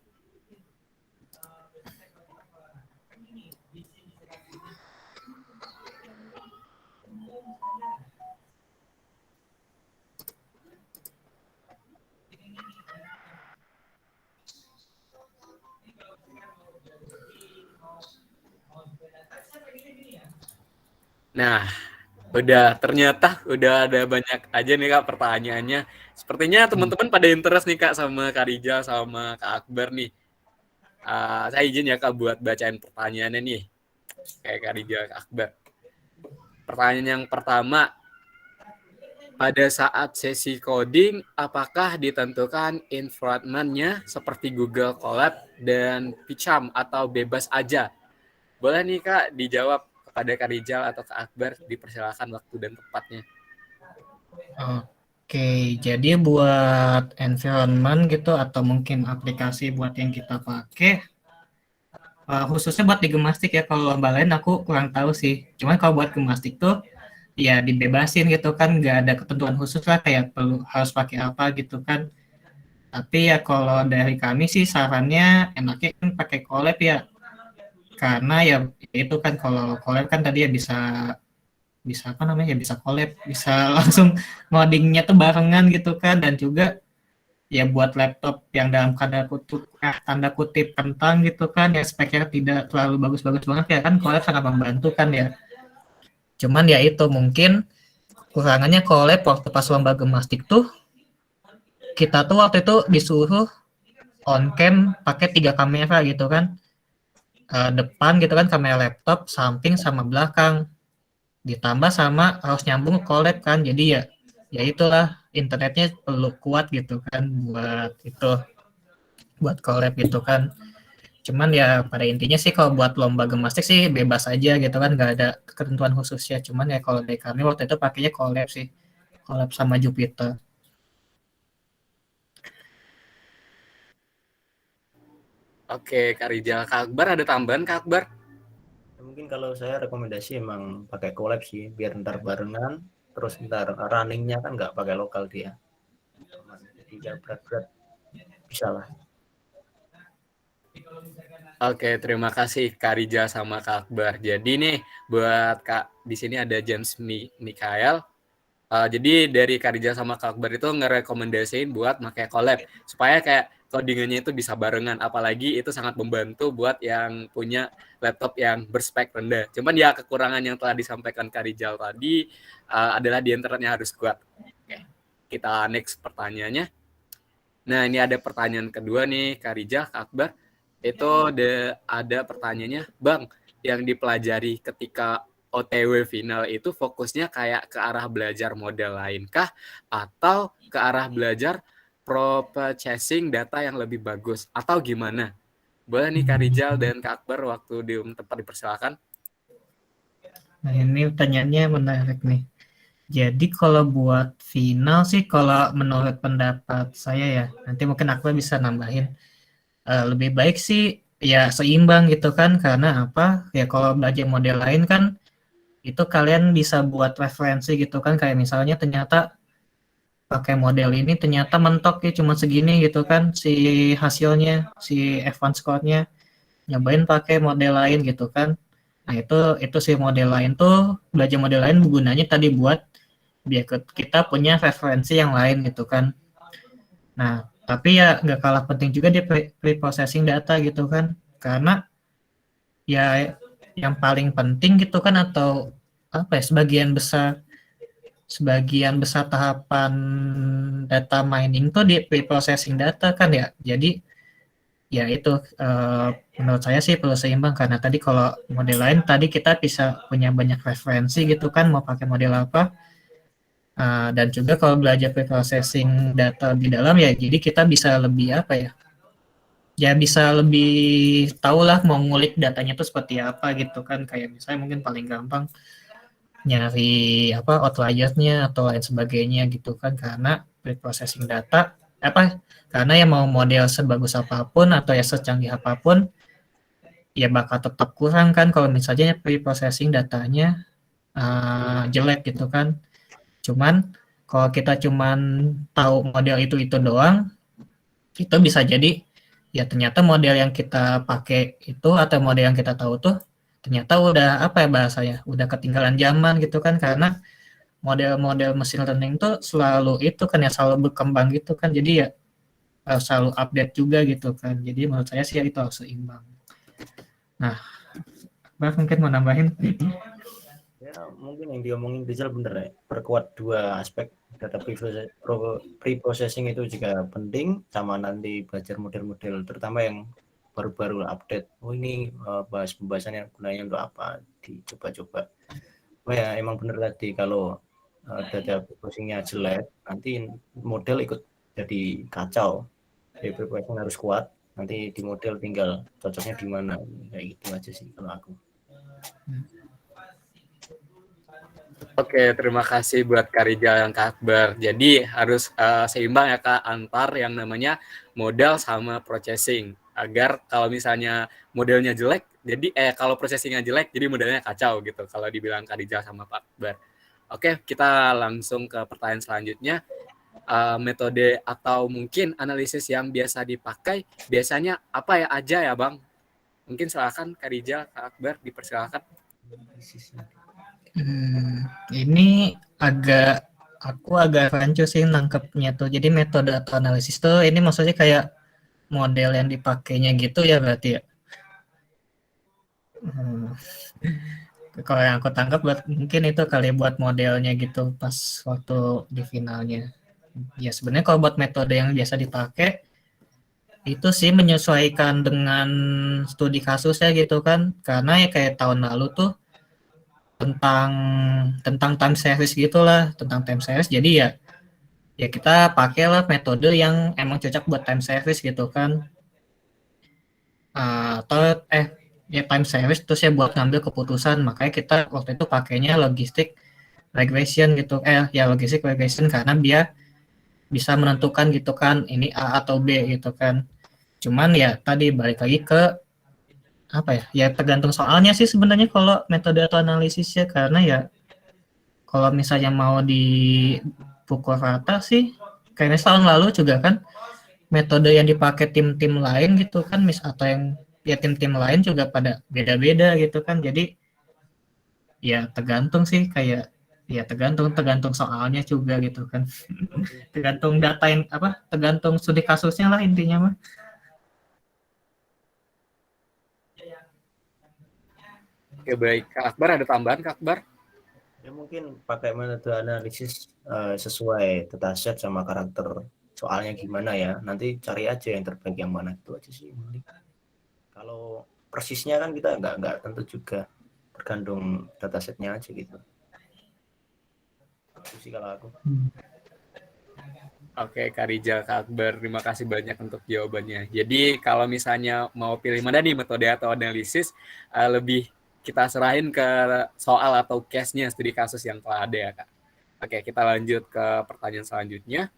Nah, ternyata udah ada banyak aja nih Kak pertanyaannya. Sepertinya teman-teman pada interest nih Kak sama Kak Rijal sama Kak Akbar nih. Saya izin ya Kak buat bacain pertanyaannya nih. Kayak Kak Rijal, Kak Akbar. Pertanyaan yang pertama, pada saat sesi coding, apakah ditentukan environment-nya seperti Google Colab dan PyCharm atau bebas aja? Boleh nih Kak dijawab kepada Kak Rijal atau Kak Akbar, dipersilakan waktu dan tempatnya. Oke, jadi buat environment gitu atau mungkin aplikasi buat yang kita pakai, khususnya buat di Gemastik ya, kalau lomba lain aku kurang tahu sih. Cuman kalau buat Gemastik tuh ya dibebasin gitu kan, nggak ada ketentuan khusus lah kayak perlu harus pakai apa gitu kan. Tapi ya kalau dari kami sih sarannya enaknya kan pakai collab ya, karena ya itu kan kalau collab kan tadi ya bisa bisa apa namanya ya bisa collab, bisa langsung ngodingnya tuh barengan gitu kan, dan juga ya buat laptop yang dalam tanda kutip kentang gitu kan ya speknya tidak terlalu bagus-bagus banget ya kan, collab sangat membantu kan ya. Cuman ya itu mungkin kurangannya collab waktu pas lomba Gemastik tuh kita tuh waktu itu disuruh on cam pakai 3 kamera gitu kan. Depan gitu kan kamera laptop, samping sama belakang. Ditambah sama harus nyambung ke collab kan. Jadi ya itulah internetnya perlu kuat gitu kan buat collab gitu kan. Cuman ya pada intinya sih kalau buat lomba Gemastik sih bebas aja gitu kan, nggak ada ketentuan khususnya. Cuman ya kalau dari kami waktu itu pakainya collab sih, collab sama Jupiter. Oke, Kak Rijal, Kak Akbar ada tambahan Kak Akbar? Mungkin kalau saya rekomendasi emang pakai collab sih, biar ntar barengan, terus ntar runningnya kan nggak pakai lokal dia. Jadi ya berat-berat bisa lah. Oke, terima kasih Kak Rijal sama Kak Akbar. Jadi nih buat Kak di sini ada James Mikael. Jadi dari Kak Rijal sama Kak Akbar itu ngerekomendasiin buat pakai collab supaya kayak codingannya itu bisa barengan. Apalagi itu sangat membantu buat yang punya laptop yang berspek rendah. Cuman ya kekurangan yang telah disampaikan Kak Rijal tadi adalah di internetnya harus kuat. Oke, kita next pertanyaannya. Nah, ini ada pertanyaan kedua nih, Kak Rijal, Kak Akbar. Itu ada pertanyaannya, Bang, yang dipelajari ketika OTW final itu fokusnya kayak ke arah belajar model lain kah? Atau ke arah belajar processing data yang lebih bagus? Atau gimana? Boleh nih Kak Rijal dan Kak Akbar waktu di tempat dipersilakan. Nah ini pertanyaannya menarik nih. Jadi kalau buat final sih, kalau menurut pendapat saya ya, nanti mungkin aku bisa nambahin. Lebih baik sih ya seimbang gitu kan, karena apa? Ya kalau belajar model lain kan, itu kalian bisa buat referensi gitu kan, kayak misalnya ternyata pakai model ini ternyata mentok ya cuma segini gitu kan si hasilnya, si F1 score-nya. Nyobain pakai model lain gitu kan. Nah itu sih model lain tuh, belajar model lain gunanya tadi buat biar kita punya referensi yang lain gitu kan. Nah, tapi ya nggak kalah penting juga di pre-processing data gitu kan, karena ya yang paling penting gitu kan, atau apa ya, sebagian besar tahapan data mining tuh di pre-processing data kan ya. Jadi ya itu menurut saya sih perlu seimbang, karena tadi kalau model lain tadi kita bisa punya banyak referensi gitu kan mau pakai model apa. Dan juga kalau belajar pre-processing data di dalam ya, jadi kita bisa lebih apa ya, ya bisa lebih tahu lah mau ngulik datanya itu seperti apa gitu kan, kayak misalnya mungkin paling gampang nyari apa outliersnya atau lain sebagainya gitu kan, karena pre-processing data apa, karena ya mau model sebagus apapun atau ya secanggih apapun ya bakal tetap kurang kan kalau misalnya pre-processing datanya jelek gitu kan. Cuman kalau kita cuman tahu model itu doang, itu bisa jadi ya ternyata model yang kita pakai itu atau model yang kita tahu tuh ternyata udah apa ya bahasanya, udah ketinggalan zaman gitu kan, karena model-model mesin learning tuh selalu itu kan ya, selalu berkembang gitu kan, jadi ya selalu update juga gitu kan. Jadi menurut saya sih itu harus seimbang. Nah, Bang mungkin mau nambahin? Ya, mungkin yang diomongin Rizal bener ya. Perkuat dua aspek data pre-processing itu juga penting, sama nanti belajar model-model terutama yang baru-baru update. Oh ini bahas pembahasan yang gunanya untuk apa, dicoba-coba. Oh ya emang bener tadi kalau data pre-processingnya jelek, nanti model ikut jadi kacau. Jadi pre-processing harus kuat, nanti di model tinggal cocoknya di mana. Kayak gitu aja sih kalau aku. Oke, terima kasih buat Kak Rijal dan Kak Akbar. Jadi harus seimbang ya Kak antar yang namanya modal sama processing. Agar kalau misalnya modelnya jelek, jadi kalau processingnya jelek, jadi modelnya kacau gitu. Kalau dibilang Kak Rijal sama Pak Akbar. Oke, kita langsung ke pertanyaan selanjutnya. Metode atau mungkin analisis yang biasa dipakai biasanya apa ya aja ya Bang? Mungkin silakan Kak Rijal, Kak Akbar dipersilakan. Ini aku agak rancu sih nangkepnya tuh. Jadi metode atau analisis tuh ini maksudnya kayak model yang dipakainya gitu ya berarti ya. Kalau yang aku tangkap mungkin itu kali buat modelnya gitu pas waktu di finalnya. Ya sebenarnya kalau buat metode yang biasa dipakai itu sih menyesuaikan dengan studi kasusnya gitu kan. Karena ya kayak tahun lalu tuh tentang time series gitulah, tentang time series. Jadi ya kita pakailah metode yang emang cocok buat time series gitu kan. Atau ya time series terus ya buat ngambil keputusan, makanya kita waktu itu pakainya logistic regression gitu, ya logistic regression karena dia bisa menentukan gitu kan ini A atau B gitu kan. Cuman ya tadi balik lagi ke apa ya tergantung soalnya sih sebenarnya kalau metode atau analisisnya, karena ya kalau misalnya mau dipukul rata sih kayaknya tahun lalu juga kan metode yang dipakai tim-tim lain gitu kan atau yang ya tim-tim lain juga pada beda-beda gitu kan. Jadi ya tergantung sih kayak ya tergantung soalnya juga gitu kan. Tergantung data yang tergantung studi kasusnya lah intinya mah. Oke, baik. Kak Akbar ada tambahan Kak Akbar? Ya mungkin pakai metode analisis sesuai dataset sama karakter soalnya gimana ya. Nanti cari aja yang terbaik yang mana, itu aja sih. Kalau persisnya kan kita nggak tentu juga, tergantung datasetnya aja gitu. Itu sih kalau aku. Oke, Kak Rijal, Kak Akbar, terima kasih banyak untuk jawabannya. Jadi kalau misalnya mau pilih mana nih metode atau analisis, lebih kita serahin ke soal atau case-nya studi kasus yang telah ada ya Kak. Oke, kita lanjut ke pertanyaan selanjutnya.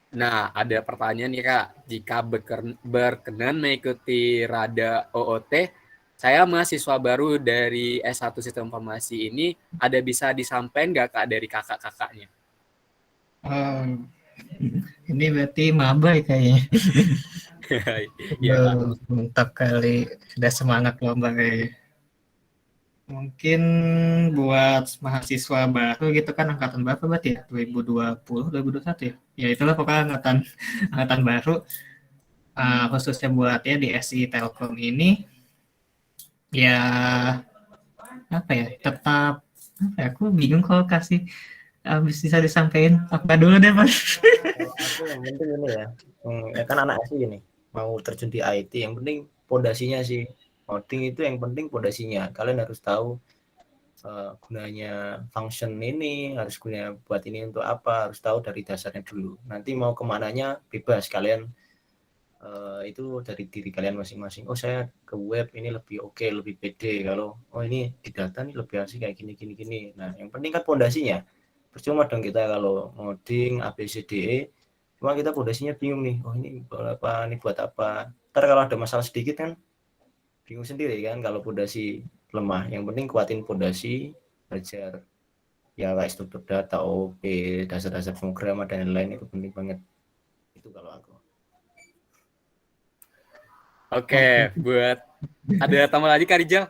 Nah, ada pertanyaan nih Kak. Jika berkenan mengikuti Rada OOT, saya mahasiswa baru dari S1 Sistem Informasi ini, ada bisa disampaikan nggak Kak dari kakak-kakaknya? Ini berarti maba kayaknya. Ya, Mantap kali, sudah semangat lomba kayaknya. Mungkin buat mahasiswa baru gitu kan, angkatan berapa berarti ya? 2020, 2021 ya? Ya itulah pokoknya angkatan baru. Khususnya buat ya di SI Telkom ini, ya apa ya, tetap apa ya, aku bingung kalau kasih bisa disampaikan apa dulu deh Mas. Aku yang penting ini ya kan anak SI ini mau terjun di IT, yang penting pondasinya sih. Coding itu yang penting pondasinya. Kalian harus tahu gunanya function ini, harus gunanya buat ini untuk apa, harus tahu dari dasarnya dulu. Nanti mau kemananya bebas kalian, itu dari diri kalian masing-masing. Oh saya ke web ini lebih oke, lebih pede. Kalau oh ini di data ini lebih asik kayak gini. Nah yang penting kan pondasinya. Percuma dong kita kalau ngoding ABCDE, cuma kita pondasinya bingung nih. Oh ini buat apa? Ntar kalau ada masalah sedikit kan bingung sendiri kan kalau pondasi lemah. Yang penting kuatin pondasi, belajar ya kayak struktur data, OOP, dasar-dasar pemrograman dan lain-lain, itu penting banget. Itu kalau aku. Oke, buat ada tambah lagi Kak Rijal?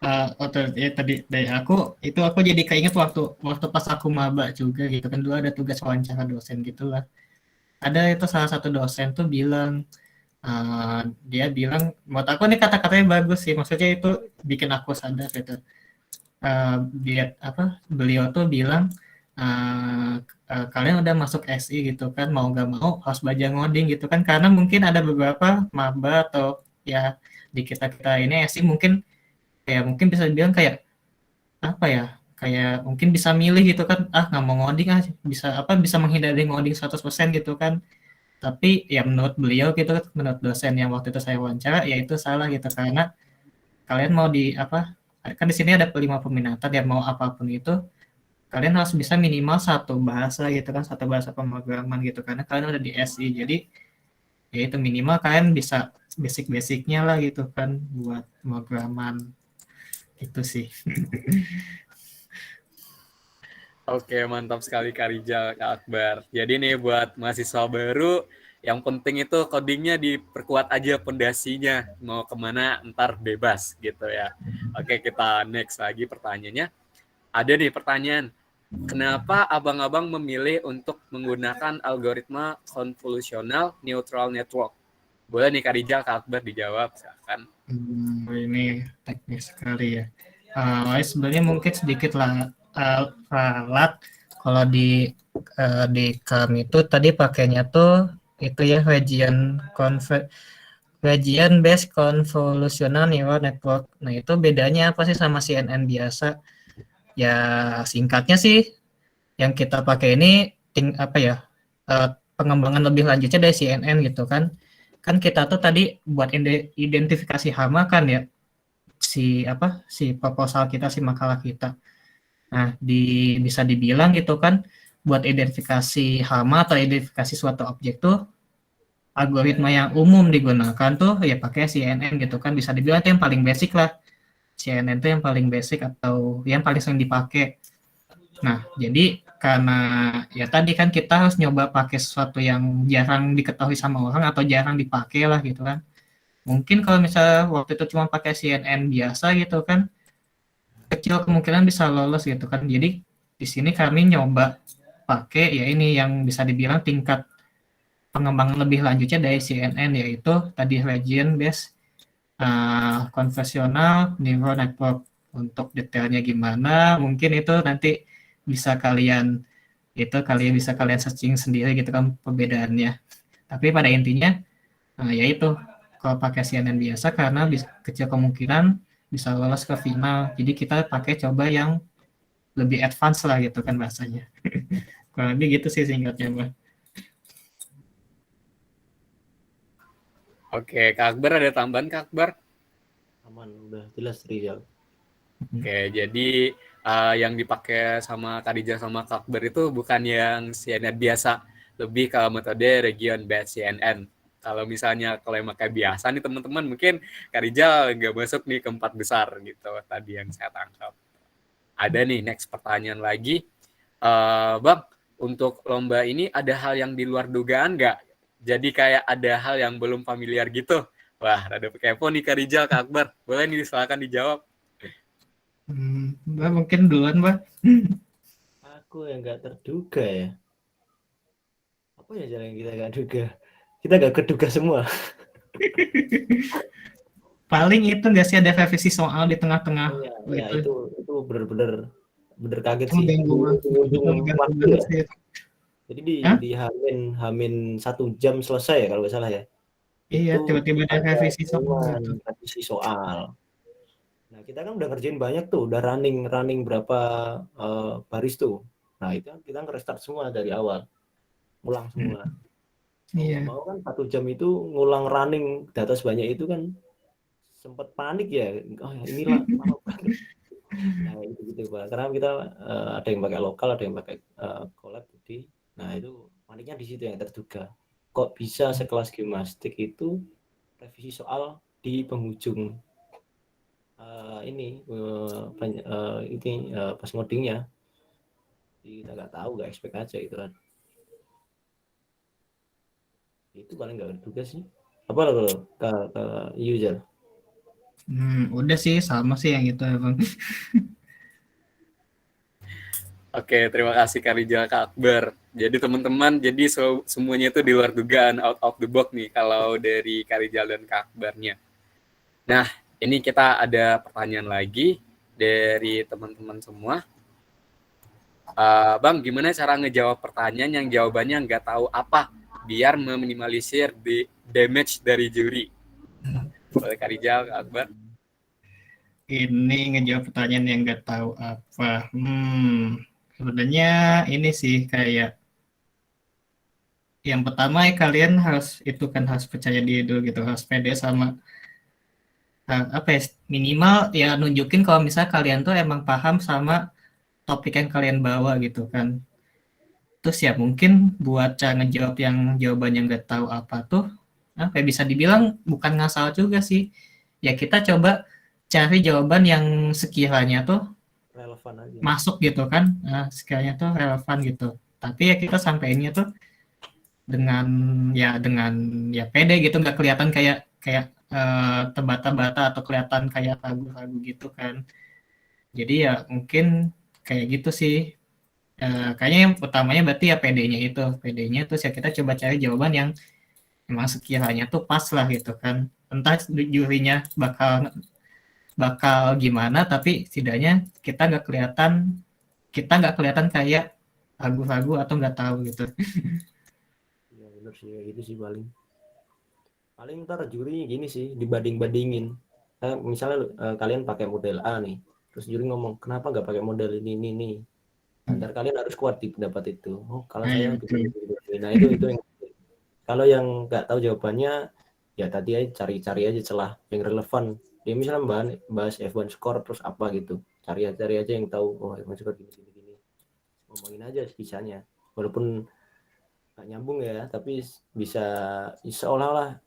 Ya, tadi dari aku jadi keinget waktu pas aku maba juga gitu kan, dulu ada tugas wawancara dosen gitulah. Ada itu salah satu dosen tuh bilang Dia bilang, menurut aku nih kata-katanya bagus sih, maksudnya itu bikin aku sadar gitu. Beliau tuh bilang, kalian udah masuk SI gitu kan, mau nggak mau harus belajar ngoding gitu kan, karena mungkin ada beberapa maba atau ya di kita kita ini SI mungkin kayak mungkin bisa dibilang kayak apa ya, kayak mungkin bisa milih gitu kan, nggak mau ngoding, bisa bisa menghindari ngoding 100% gitu kan. Tapi ya menurut beliau gitu, menurut dosen yang waktu itu saya wawancara, ya itu salah gitu, karena kalian mau di kan di sini ada 5 peminatan ya, mau apapun itu kalian harus bisa minimal satu bahasa gitu kan, satu bahasa pemrograman gitu, karena kalian udah di SI. Jadi ya itu minimal kalian bisa basic-basicnya lah gitu kan buat pemrograman itu sih. Oke, mantap sekali Kak Rijal, Kak Akbar. Jadi nih buat mahasiswa baru, yang penting itu codingnya diperkuat aja pondasinya. Mau kemana ntar bebas gitu ya. Oke, kita next lagi pertanyaannya. Ada nih pertanyaan, kenapa abang-abang memilih untuk menggunakan algoritma convolutional neural network? Boleh nih Kak Rijal, Kak Akbar dijawab, silakan. Ini teknis sekali ya. Sebenarnya mungkin sedikit lah ralat kalau di kami itu tadi pakainya tuh itu ya region based convolutional neural network. Nah, itu bedanya apa sih sama CNN biasa? Ya singkatnya sih yang kita pakai ini pengembangan lebih lanjutnya dari CNN gitu kan. Kan kita tuh tadi buat identifikasi hama kan ya, si proposal kita, si makalah kita. Nah, bisa dibilang gitu kan, buat identifikasi hama atau identifikasi suatu objek tuh algoritma yang umum digunakan tuh ya pakai CNN gitu kan, bisa dibilang itu yang paling basic lah. CNN itu yang paling basic atau yang paling sering dipakai. Nah, jadi karena ya tadi kan kita harus nyoba pakai sesuatu yang jarang diketahui sama orang atau jarang dipakai lah gitu kan. Mungkin kalau misalnya waktu itu cuma pakai CNN biasa gitu kan, kecil kemungkinan bisa lolos gitu kan. Jadi di sini kami nyoba pakai ya ini yang bisa dibilang tingkat pengembangan lebih lanjutnya dari CNN, yaitu tadi region based konvensional neural network. Untuk detailnya gimana mungkin itu nanti bisa kalian bisa kalian searching sendiri gitu kan perbedaannya. Tapi pada intinya yaitu kalau pakai CNN biasa karena kecil kemungkinan bisa lolos ke final. Jadi kita pakai coba yang lebih advance lah gitu kan bahasanya. Kurang lebih gitu sih singkatnya, Mbak. Oke, Kak Akbar ada tambahan Kak Akbar? Aman, udah jelas Rizal. Oke, jadi yang dipakai sama Kak Rijal sama Kak Akbar itu bukan yang CNN biasa, lebih ke metode region based CNN. Kalau misalnya kalau yang pakai biasa nih teman-teman, mungkin Kak Rijal nggak masuk nih ke 4 besar gitu tadi yang saya tangkap. Ada nih next pertanyaan lagi, Bang, untuk lomba ini ada hal yang di luar dugaan nggak? Jadi kayak ada hal yang belum familiar gitu. Wah, rada kepo nih Kak Rijal, Kak Akbar. Boleh nih silakan dijawab. Mbak mungkin duluan, Mbak. Aku yang nggak terduga ya. Apa ya jalan yang kita nggak duga? Kita nggak keduga semua. Paling itu nggak sih ada revisi soal di tengah-tengah Ya, itu bener-bener kaget itu sih. mengganggu banget sih. Jadi Hah? di Hamin 1 jam selesai ya kalau nggak salah ya. Iya, Itu tiba-tiba ada ada revisi soal gitu. revisi soal. Nah, kita kan udah ngerjain banyak tuh, udah running berapa baris tuh. Nah, itu kita nge-restart semua dari awal. Ngulang semua. Iya. Mau kan 1 jam itu ngulang running data sebanyak itu kan sempat panik ya. Oh ya inilah lama banget. Nah, itu gitu Pak. Karena kita ada yang pakai lokal, ada yang pakai collab jadi. Nah, itu paniknya di situ yang terduga. Kok bisa sekelas gimnastik itu revisi soal di penghujung ini pas ngodingnya. Jadi kita nggak tahu, nggak expect aja itu kan. Itu paling nggak terduga sih. Apa lo ke user? Udah sih sama sih yang itu, Bang. Oke, terima kasih Kak Rijal, Kak Akbar. Jadi teman-teman, jadi semuanya itu di luar dugaan, out of the box nih kalau dari Kak Rijal dan Kak Akbarnya. Nah, ini kita ada pertanyaan lagi dari teman-teman semua. Bang, gimana cara ngejawab pertanyaan yang jawabannya nggak tahu apa biar meminimalisir damage dari juri? Boleh Kak Rijal, Kak Akbar? Ini ngejawab pertanyaan yang nggak tahu apa. Sebenarnya ini sih kayak yang pertama ya kalian harus itu kan harus percaya diri dulu gitu, harus pede sama apa ya minimal ya nunjukin kalau misalnya kalian tuh emang paham sama topik yang kalian bawa gitu kan. Terus ya mungkin buat cara ngejawab yang jawabannya nggak tahu apa tuh apa ya, bisa dibilang bukan ngasal juga sih. Ya kita coba cari jawaban yang sekiranya tuh Relevan aja. masuk gitu kan, sekiranya tuh relevan gitu. Tapi ya kita sampainya tuh dengan dengan ya pede gitu, nggak kelihatan kayak kayak terbata-bata atau kelihatan kayak ragu-ragu gitu kan. Jadi ya mungkin kayak gitu sih. Kayaknya yang utamanya berarti ya PD-nya itu. PD-nya terus ya kita coba cari jawaban yang emang sekiranya tuh pas lah gitu kan. Entah jurinya bakal bakal gimana, tapi setidaknya kita nggak kelihatan kayak ragu-ragu atau nggak tahu gitu. Ya benar sih, kayak gitu sih paling ntar juri gini sih, dibanding-bandingin. Misalnya kalian pakai model A nih, terus juri ngomong kenapa nggak pakai model ini. Ntar kalian harus kuat di pendapat itu. Oh, kalau Nah, saya ya, begini, betul. begini. Nah, itu yang kalau yang nggak tahu jawabannya, ya tadi aja cari-cari aja celah yang relevan. Ya misalnya bahas F1 score terus apa gitu. Cari aja yang tahu, oh F1 score gini. Ngomongin aja sisanya. Walaupun nggak nyambung ya, tapi bisa seolah-olah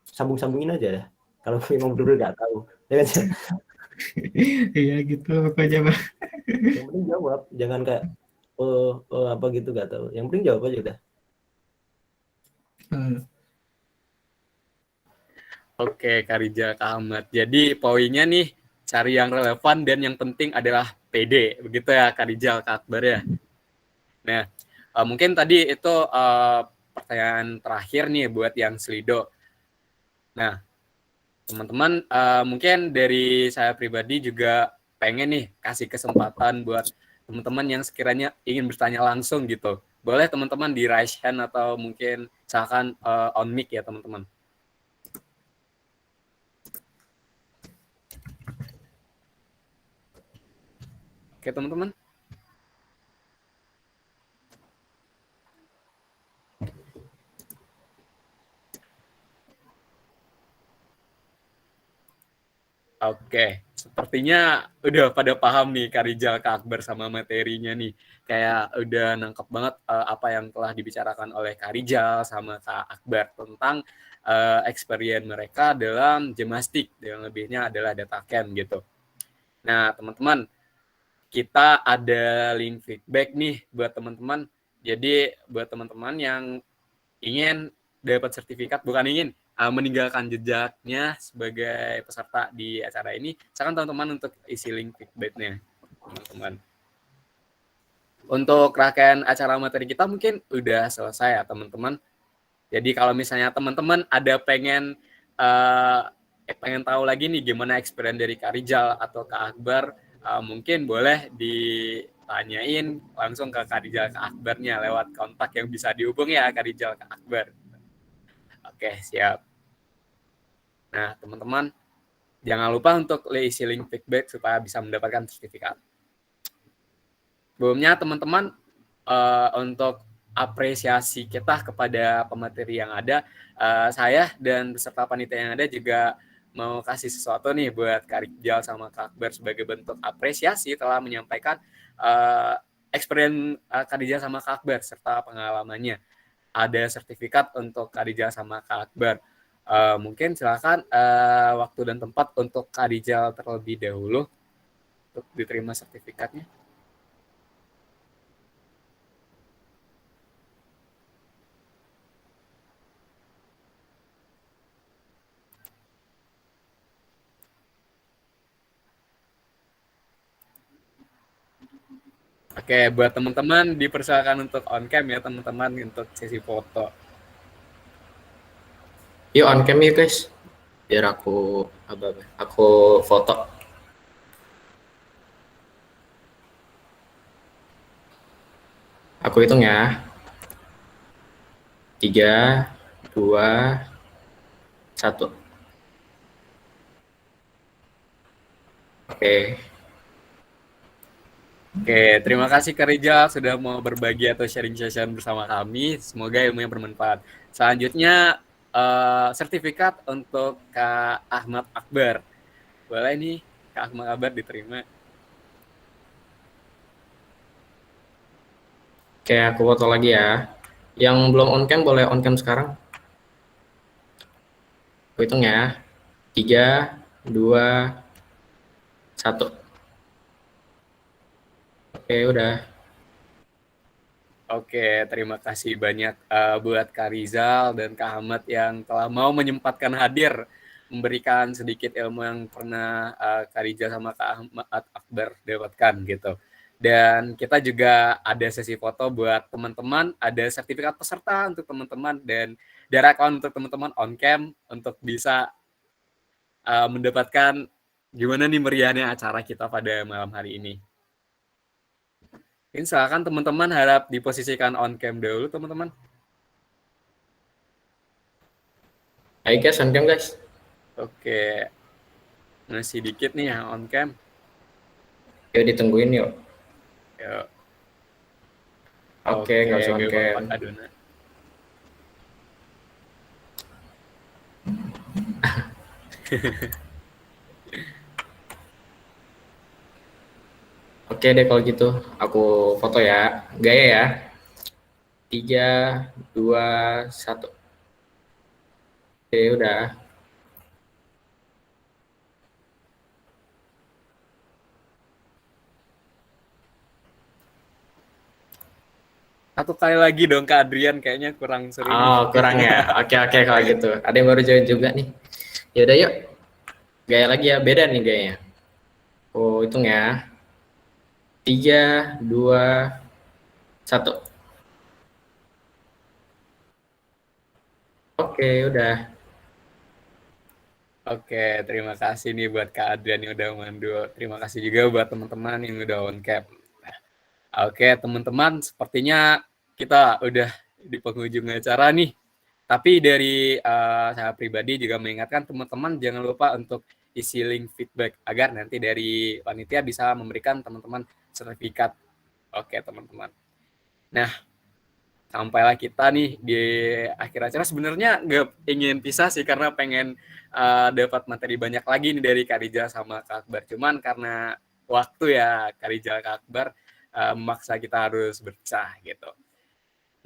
sambung-sambungin aja ya. Kalau memang benar-benar nggak tahu. Ya kan? Iya gitu pokoknya Bang. Yang penting jawab, jangan kayak oh apa gitu nggak tahu. Yang penting jawab aja udah. Hmm. Oke, Kak Rijal, Kak Ahmad. Jadi poinnya nih, cari yang relevan dan yang penting adalah PD. Begitu ya, Kak Rijal, Kak Akbar ya. Nah, mungkin tadi itu pertanyaan terakhir nih buat yang Slido. Nah, teman-teman, mungkin dari saya pribadi juga pengen nih kasih kesempatan buat teman-teman yang sekiranya ingin bertanya langsung gitu. Boleh teman-teman di raise hand atau mungkin misalkan on mic ya teman-teman. Oke teman-teman. Oke, sepertinya udah pada paham nih Kak Rijal, Kak Akbar sama materinya nih. Kayak udah nangkep banget apa yang telah dibicarakan oleh Kak Rijal sama Kak Akbar tentang experience mereka dalam gymnastik, yang lebihnya adalah data camp gitu. Nah, teman-teman, kita ada link feedback nih buat teman-teman. Jadi buat teman-teman yang ingin dapat sertifikat, bukan ingin meninggalkan jejaknya sebagai peserta di acara ini, silakan teman-teman untuk isi link feedbacknya, teman-teman. Untuk rangkaian acara materi kita mungkin udah selesai ya, teman-teman. Jadi kalau misalnya teman-teman ada pengen tahu lagi nih gimana experience dari Kak Rijal atau Kak Akbar, mungkin boleh ditanyain langsung ke Kak Rijal, Kak Akbarnya lewat kontak yang bisa dihubung ya Kak Rijal, Kak Akbar. Oke, siap. Nah, teman-teman, jangan lupa untuk isi link feedback supaya bisa mendapatkan sertifikat. Sebelumnya, teman-teman, untuk apresiasi kita kepada pemateri yang ada, saya dan beserta panitia yang ada juga mau kasih sesuatu nih buat Kak Rijal sama Kak Akbar sebagai bentuk apresiasi telah menyampaikan experience Kak Rijal sama Kak Akbar serta pengalamannya. Ada sertifikat untuk Kak Rijal sama Kak Akbar. Mungkin silakan waktu dan tempat untuk Kak Rijal terlebih dahulu untuk diterima sertifikatnya. Oke, buat teman-teman dipersilakan untuk on cam ya teman-teman untuk sesi foto. Yuk on cam yuk guys, biar aku foto. Aku hitung ya. 3, 2, 1. Oke. Oke, terima kasih Kak Rizal sudah mau berbagi atau sharing session bersama kami. Semoga ilmunya bermanfaat. Selanjutnya sertifikat untuk Kak Ahmad Akbar. Boleh nih Kak Ahmad Akbar diterima. Oke, aku foto lagi ya. Yang belum on cam boleh on cam sekarang. Aku hitung ya. 3, 2, 1. Oke, udah. Oke, terima kasih banyak buat Kak Rizal dan Kak Ahmad yang telah mau menyempatkan hadir memberikan sedikit ilmu yang pernah Kak Rizal sama Kak Ahmad Akbar dapatkan gitu. Dan kita juga ada sesi foto buat teman-teman, ada sertifikat peserta untuk teman-teman dan direct on untuk teman-teman on cam untuk bisa mendapatkan gimana nih meriahnya acara kita pada malam hari ini. Ini silakan teman-teman harap diposisikan on cam dulu teman-teman. Ayo guys, on cam guys. Oke. Masih dikit nih yang on cam. Yuk ditungguin yuk. Yuk. Oke, nggak usah on cam. Adona. Oke deh kalau gitu, aku foto ya. Gaya ya. 3, 2, 1. Oke, udah. Satu kali lagi dong Kak Adrian, kayaknya kurang seru nih. Oh, kurang ya. Oke kalau gitu. Ada yang baru join juga nih. Yaudah yuk. Gaya lagi ya, beda nih gayanya. Oh, hitung ya. 3, 2, 1. Oke, udah. Oke, terima kasih nih buat Kak Adrian yang udah mandu. Terima kasih juga buat teman-teman yang udah on cam. Oke, teman-teman, sepertinya kita udah di penghujung acara nih. Tapi dari saya pribadi juga mengingatkan teman-teman jangan lupa untuk isi link feedback agar nanti dari panitia bisa memberikan teman-teman sertifikat. Oke, teman-teman. Nah, sampailah kita nih di akhir acara. Sebenarnya nggak ingin pisah sih karena pengen dapat materi banyak lagi nih dari Kak Rizal sama Kak Akbar. Cuman karena waktu ya Kak Rizal Kak Akbar memaksa kita harus berpisah gitu.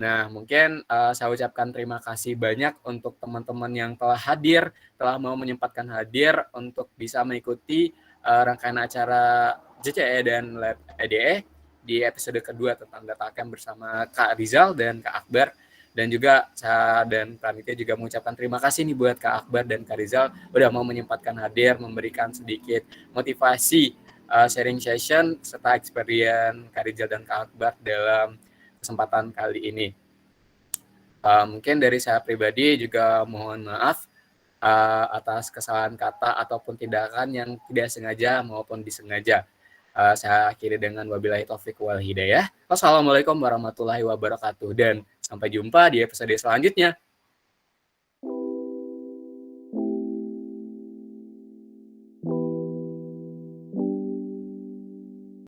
Nah, mungkin saya ucapkan terima kasih banyak untuk teman-teman yang telah hadir, telah mau menyempatkan hadir untuk bisa mengikuti rangkaian acara JCE dan Lab EDE di episode kedua tentang data camp bersama Kak Rizal dan Kak Akbar. Dan juga saya dan panitia juga mengucapkan terima kasih nih buat Kak Akbar dan Kak Rizal udah mau menyempatkan hadir, memberikan sedikit motivasi sharing session serta experience Kak Rizal dan Kak Akbar dalam kesempatan kali ini. Mungkin dari saya pribadi juga mohon maaf atas kesalahan kata ataupun tindakan yang tidak sengaja maupun disengaja. Saya akhiri dengan wabillahi taufik wal hidayah. Wassalamualaikum warahmatullahi wabarakatuh dan sampai jumpa di episode selanjutnya.